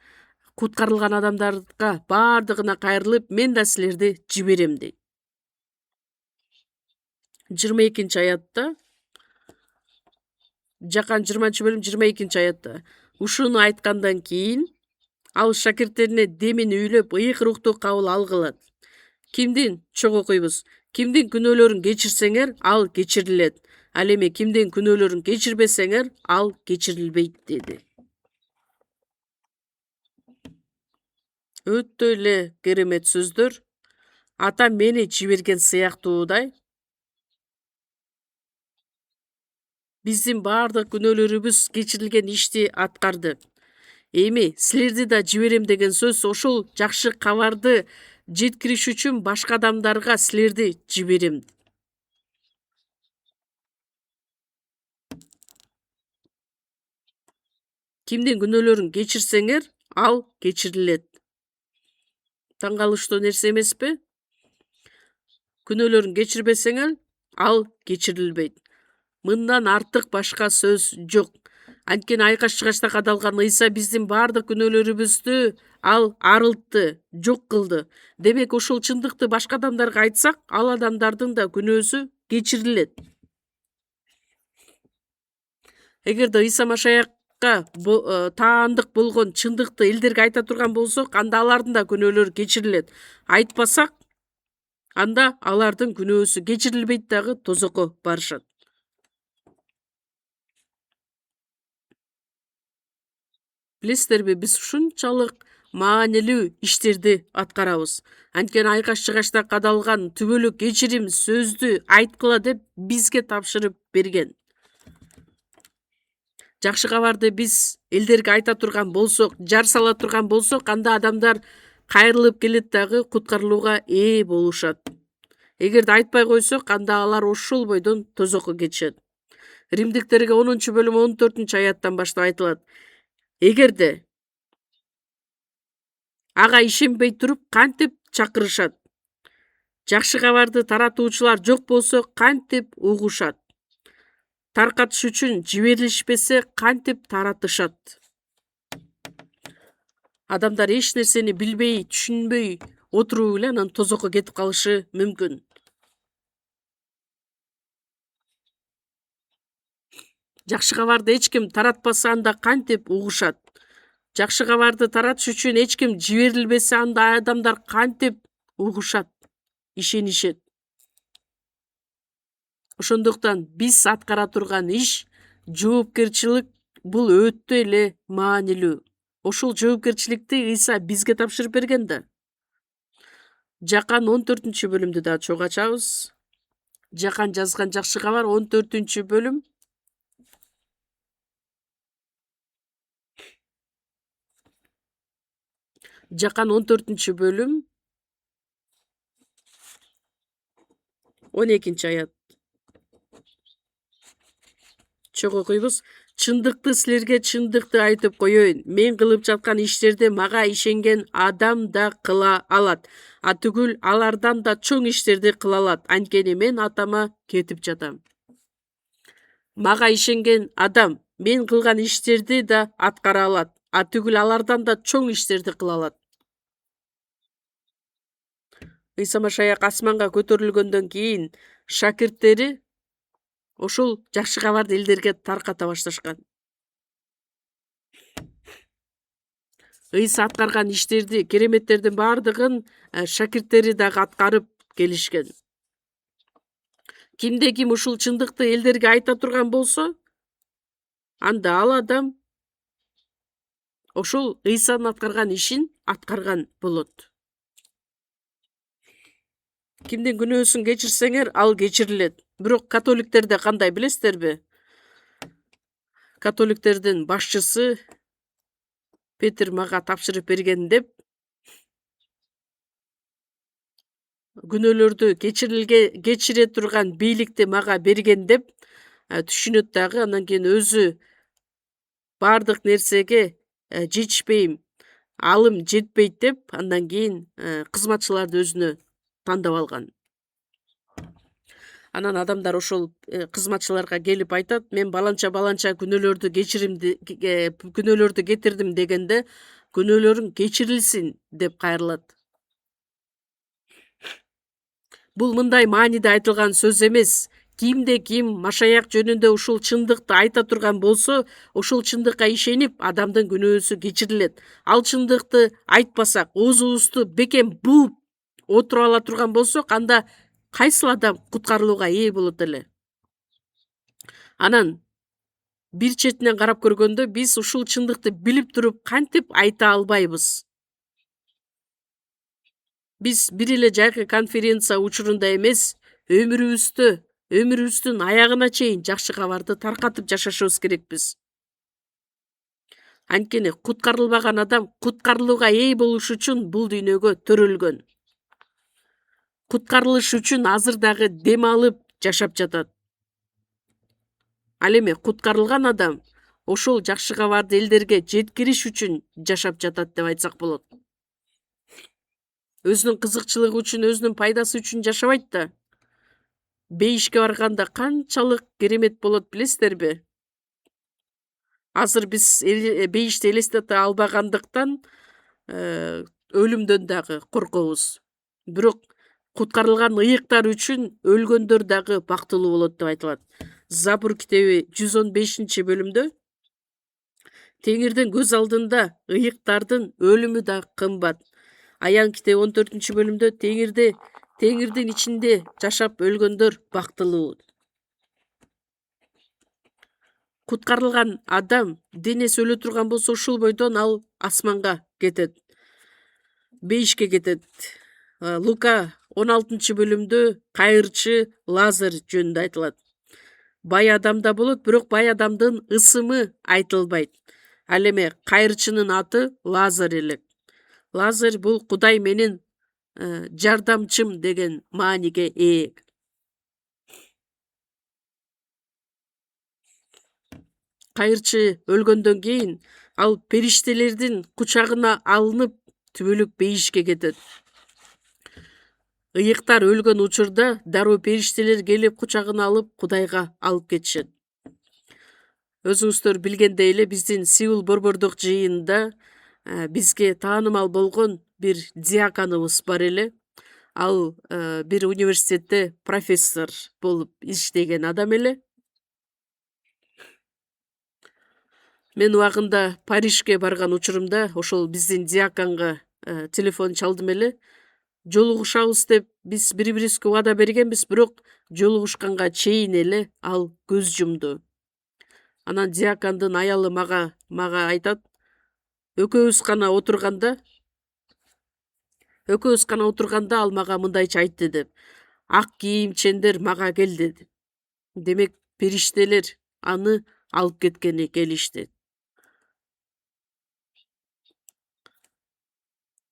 куткарылган адамдарга бардыгына кайрылып, мен да силерди жиберем дейт. 22-аятта, Жакан 20-бөлүм 22-аятта. Ушуну айткандан кийин ал шакирттерине демин үйлөп, ыйык рухту кабыл алгылат. Кимдин, чогуу окуйбуз, кимдин күнөөлөрүн кечирсеңер, ал кечирилет. Ал эми кимдин күнөөлөрүн кечирбесеңер, ал кечирилбейт деди. Өтө эле керемет сөздөр. Атам мени жиберген сыяктуудай, биздин бардык күнөөлөрүбүз кечирилген ишти аткарды. Эми силерди да жиберем деген сөз ошол жакшы кабарды жеткириш үчүн башка адамдарга силерди жиберем. Кимдин күнөөлөрүн кечирсеңер, ал кечирилет. Таң калыштуу нерсе эмеспи? Күнөөлөрүн кечирбесеңер, ал кечирилбейт. Мындан артык башка сөз жок. Анткени айкаш-чыгашта кадалган Ыйса биздин бардык күнөөлөрүбүздү ал арылтты, жок кылды. Демек ошол чындыкты башка адамдарга айтсак, ал адамдардын да күнөөсү кечирилет. Эгерде Ыйса Машаякка таандык болгон чындыкты элдерге айта турган болсок, анда алардын да күнөөлөрү кечирилет. Айтпасак, анда алардын күнөөсү кечирилбейт дагы тозокко барышат. Билесиздерби, биз ушунчалык маанилүү иштерди аткарабыз. Анткени айкаш-чыгашта кадалган түбөлүк кечирим сөздү айткыла деп бизге тапшырып берген. Жакшы кабарды биз элдерге айта турган болсок, жар сала турган болсок, анда адамдар кайрылып келет дагы куткарылууга ээ болушат. Эгерде айтпай койсок, анда алар ошол бойдон тозокко кетишет. Римдиктерге 10-бөлүм 14-аяттан баштап айтылат. Эгерде ага ишенбей туруп кантип чакырышат? Жакшы кабарды таратуучулар жок болсо кантип угушат? Таркатыш үчүн жиберилишпесе кантип таратышат? Адамдар эч нерсени билбей, түшүнбөй отуруу эле анан тозокко кетип калышы мүмкүн. Жакшы кабарды эч ким таратпаса, анда кантип угушат? Жакшы кабарды таратыш үчүн эч ким жиберилбесе, анда адамдар кантип угушат, ишенишет? Ошондуктан биз аткара турган иш, жоопкерчилик бул өтө эле маанилүү. Ошол жоопкерчиликти Ыйса бизге тапшырып берген да. Жакан 14-бөлүмдү да чогуу ачабыз. Жакан жазган жакшы кабар 14-бөлүм. Жакан 14-бөлүм 12-аят. чогуу окуйбуз. Чындыкты силерге чындыкты айтып коеюн. Мен кылып жаткан иштерди мага ишенген адам да кыла алат. Түгүл алардан да чоң иштерди кыла алат. Анткени мен атама кетип жатам. Мага ишенген адам мен кылган иштерди да аткара алат. Түгүл алардан да чоң иштерди кыла алат. Ыйса Машаяк асманга көтөрүлгөндөн кийин шакирттери ошол жакшы кабарды элдерге тарката башташкан. Ыйса аткарган иштерди, кереметтердин баардыгын шакирттери дагы аткарып келишкен. Кимде ким ушул чындыкты элдерге айта турган болсо, анда ал адам ошол Ыйсанын аткарган ишин аткарган болот. Кимдин күнөөсүн кечирсеңер, ал кечирилет. Бирок католиктерде кандай билесиздерби? Католиктердин башчысы Петр мага тапшырып берген деп күнөөлөрдү кечире турган бийликти мага берген деп түшүнөт дагы. Андан кийин өзү баардык нерсеге жетишпейм, алым жетпейт деп андан кийин кызматчыларды өзүнө тандап алган. Анан адамдар ошол кызматчыларга келип айтат, мен баланча күнөөлөрдү кетирдим дегенде, күнөөлөрүң кечирилсин деп кайрылат. Бул мындай мааниде айтылган сөз эмес. Кимде ким Машаяк жөнүндө ушул чындыкты айта турган болсо, ошол чындыкка ишенип, адамдын күнөөсү кечирилет. Ал чындыкты айтпасак, оозубузду бекем бууп отуруп ала турган болсок, анда кайсыл адам куткарылууга ээ болот эле? Анан бир четинен карап көргөндө биз ушул чындыкты билип туруп кантип айта албайбыз? Биз бир эле жайкы конференция учурунда эмес, өмүрүбүздүн аягына чейин жакшы кабарды таркатып жашашыбыз керекпиз. Анткени куткарылбаган адам куткарылууга ээ болуш үчүн бул дүйнөгө төрөлгөн. Куткарылыш үчүн азыр дагы дем алып жашап жатат. Ал эми куткарылган адам ошол жакшы кабарды элдерге жеткириш үчүн жашап жатат деп айтсак болот. Өзүнүн кызыкчылыгы үчүн, өзүнүн пайдасы үчүн жашабайт да. Бейишке барганда канчалык керемет болот билесиздерби? Азыр биз бейишти элестете албагандыктан өлүмдөн дагы коркобуз. Бирок куткарылган ыйыктар үчүн өлгөндөр дагы бактылуу болот деп айтылат. Забур китеби 115-бөлүмдө Теңирдин көз алдында ыйыктардын өлүмү да кымбат. Аян китеби 14-бөлүмдө Теңирдин ичинде жашап өлгөндөр бактылуу. Куткарылган адам денеси өлө турган болсо, ушул бойдон ал асманга кетет. Бейишке кетет. Лука 16-бөлүмдө кайырчы Лазар жөнүндө айтылат. Бай адам да болот, бирок бай адамдын ысымы айтылбайт. Ал эми кайырчынын аты Лазар элек. Лазар бул Кудай менин жардамчым деген мааниге ээ. Кайырчы өлгөндөн кийин ал периштелердин кучагына алынып түбөлүк бейишке кетет. Ыйыктар өлгөн учурда дароо периштелер келип кучагына алып Кудайга алып кетишет. Өзүңүздөр билгендей эле биздин Сеул борбордук жыйынында бизге таанымал болгон бир диаконубуз бар эле. Ал бир университетте профессор болуп иштеген адам эле. Мен убагында Парижге барган учурумда ошол биздин диаконго телефон чалдым эле. Жолугушабыз деп биз бири-бирибизге убада бергенбиз, бирок жолугушканга чейин эле ал көз жумду. Анан диакондун аялы мага айтат, экөөбүз гана отурганда ал мага мындайча айтты деп. Ак кийимчендер мага келди деп. Демек периштелер аны алып кеткени келишти.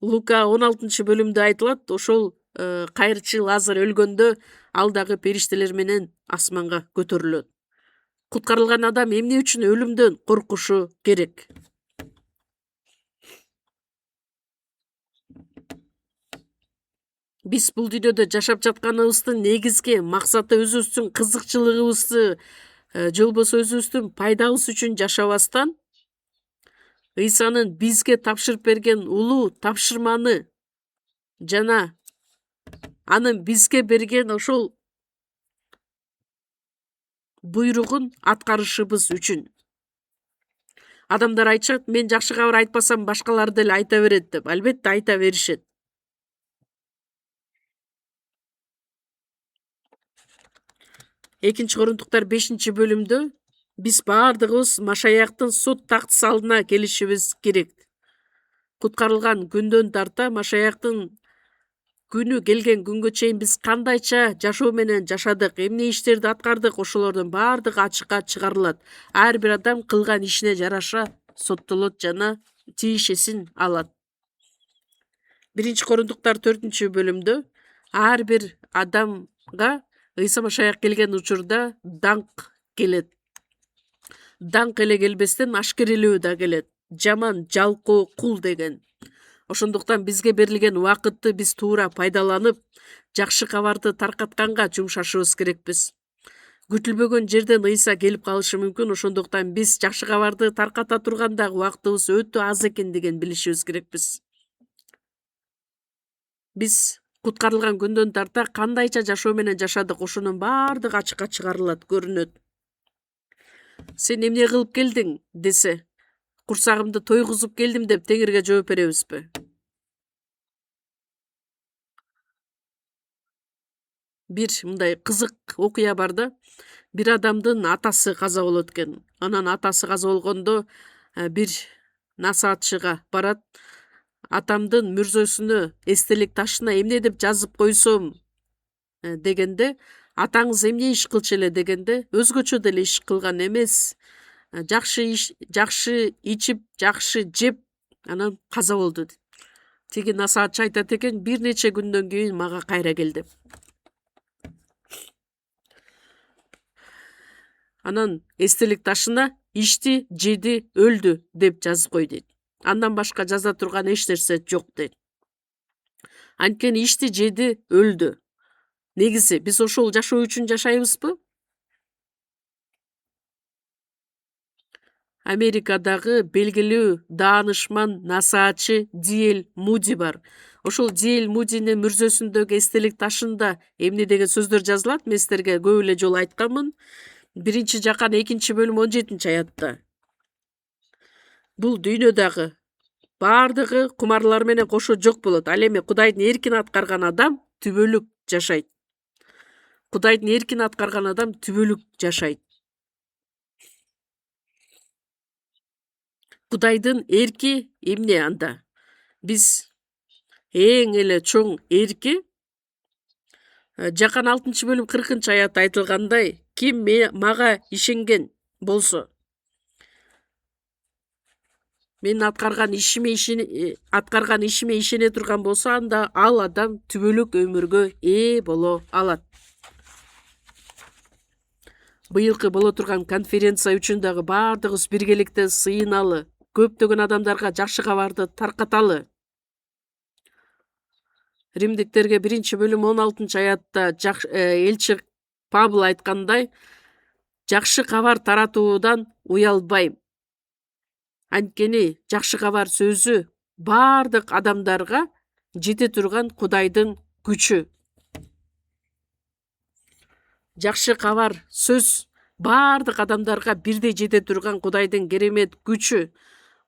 Лука 16-бөлүмдө айтылат, ошол кайырчы Лазар өлгөндө ал дагы периштелер менен асманга көтөрүлөт. Куткарылган адам эмне үчүн өлүмдөн коркушу керек? Биз бул дүйнөдө жашап жатканыбыздын негизги максаты өзүбүздүн кызыкчылыгыбызды же болбосо өзүбүздүн пайдабыз үчүн жашабастан Ыйсанын бизге тапшырып берген улуу тапшырманы жана анын бизге берген ошол буйругун аткарышыбыз үчүн. Адамдар айтышат, мен жакшы кабар айтпасам башкалар деле айта берет деп. Албетте айта беришет. Экинчи Корунтуктар 5-бөлүмдө биз баардыгыбыз Машаяктын сот тактысы алдына келишибиз керек. Куткарылган күндөн тарта Машаяктын күнү келген күнгө чейин биз кандайча жашоо менен жашадык, эмне иштерди аткардык, ошолордун баардыгы ачыкка чыгарылат. Ар бир адам кылган ишине жараша соттолот жана тиешесин алат. 1 Корунтуктар 4-бөлүмдө ар бир адамга Ыйса Машаяк келген учурда даңк келет. Даңк эле келбестен ашкерелөө да келет. Жаман, жалкоо, кул деген. Ошондуктан бизге берилген убакытты биз туура пайдаланып, жакшы кабарды таркатканга жумшашыбыз керекпиз. Күтүлбөгөн жерден Ыйса келип калышы мүмкүн, ошондуктан биз жакшы кабарды тарката тургандагы убактыбыз өтө аз экендигин билишибиз керекпиз. Биз куткарылган күндөн тарта кандайча жашоо менен жашадык, ошонун баардыгы ачыкка чыгарылат, көрүнөт. Сен эмне кылып келдиң десе, курсагымды тойгузуп келдим деп Теңирге жооп беребизби? Бир мындай кызык окуя бар да. Бир адамдын атасы каза болот экен. Анан атасы каза болгондо бир насаатчыга барат. Атамдын мүрзөсүнө эстелик ташына эмне деп жазып койсом дегенде, атаңыз эмне иш кылчу эле дегенде, өзгөчө деле иш кылган эмес. Жакшы ичип, жакшы жеп, анан каза болду. Тиги насаатчы айтат экен, бир нече күндөн кийин мага кайра кел деп. Анан эстелик ташына ичти, жеди, өлдү деп жазып кой дейт. Андан башка жаза турган эч нерсе жок дейт. Анткени ичти, жеди, өлдү. Негизи биз ошол жашоо үчүн жашайбызбы? Америкадагы белгилүү даанышман насаатчы D.L. Moody бар. Ошол D.L. Moody'нин мүрзөсүндөгү эстелик ташында эмне деген сөздөр жазылат? Мен силерге көп эле жолу айтканмын. 1-Жакан 2-бөлүм 17-аятта. Бул дүйнөдөгү баардыгы кумарлар менен кошо жок болот. Ал эми Кудайдын эркин аткарган адам түбөлүк жашайт. Кудайдын эркин аткарган адам түбөлүк жашайт. Кудайдын эрки эмне анда? Биз эң эле чоң эрки Жакан 6-бөлүм 40-аятта айтылгандай, ким мага ишенген болсо, мен аткарган ишиме ишене турган болсо, анда ал адам түбөлүк өмүргө ээ боло алат. Быйылкы боло турган конференция үчүн дагы баардыгыбыз биргеликте сыйыналы, көптөгөн адамдарга жакшы кабарды таркаталы. Римдиктерге 1-бөлүм 16-аятта элчи Павыл айткандай, жакшы кабар таратуудан уялбайм. Анткени жакшы кабар сөзү баардык адамдарга жете турган Кудайдын күчү. Жакшы кабар сөз баардык адамдарга бирдей жете турган Кудайдын керемет күчү.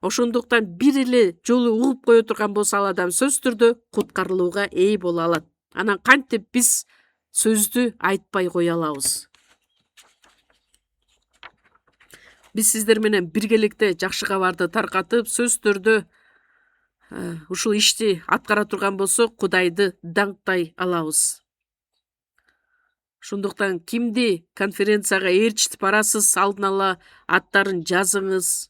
Ошондуктан бир эле жолу угуп кое турган болсо, ал адам сөз түрдө куткарылууга ээ боло алат. Анан кантип биз сөздү айтпай кое алабыз? Биз сиздер менен биргеликте жакшы кабарды таркатып, сөз түрдө ушул ишти аткара турган болсок, Кудайды даңктай алабыз. Ошондуктан кимди конференцияга ээрчитип барасыз, алдын ала аттарын жазыңыз.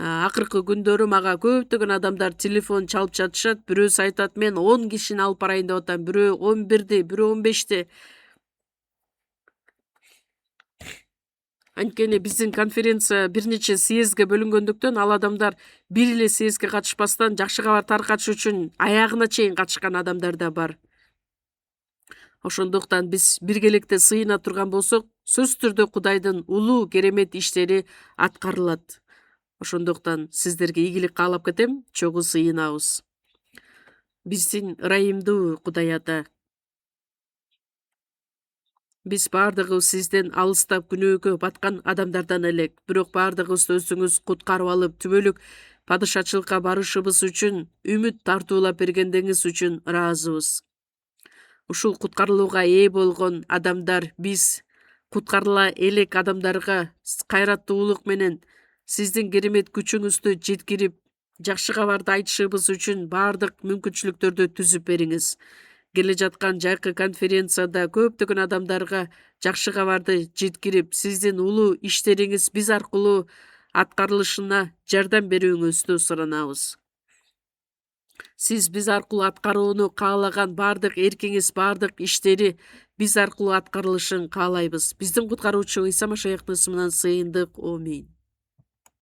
Акыркы күндөрү мага көптөгөн адамдар телефон чалып жатышат. Бирөөсү айтат, мен 10 кишини алып барайын деп атам, бирөө 11-ди, бирөө 15-ти. Анткени биздин конференция бир нече съездге бөлүнгөндүктөн ал адамдар бир эле съездге катышпастан жакшы кабар таркатыш үчүн аягына чейин катышкан адамдар да бар. Ошондуктан биз биргеликте сыйына турган болсок, сөзсүз түрдө Кудайдын улуу керемет иштери аткарылат. Ошондуктан сиздерге ийгилик каалап кетем, чогуу сыйынабыз. Биздин ырайымдуу Кудай Ата, биз баардыгыбыз сизден алыстап күнөөгө баткан адамдардан элек, бирок баардыгыбызды өзүңүз куткарып алып, түбөлүк падышачылыкка барышыбыз үчүн үмүт тартуулап бергендиңиз үчүн ыраазыбыз. Ушул куткарылууга ээ болгон адамдар, биз куткарыла элек адамдарга кайраттуулук менен сиздин керемет күчүңүздү жеткирип, жакшы кабарды айтышыбыз үчүн баардык мүмкүнчүлүктөрдү түзүп бериңиз. Келе жаткан жайкы конференцияда көптөгөн адамдарга жакшы кабарды жеткирип, сиздин улуу иштериңиз биз аркылуу аткарылышына жардам берүүңүздү суранабыз. Сиз биз аркылуу аткарууну каалаган баардык эркиңиз, баардык иштери биз аркылуу аткарылышын каалайбыз. Биздин куткаруучу Иса Машаяктын ысымынан сыйындык. Аминь.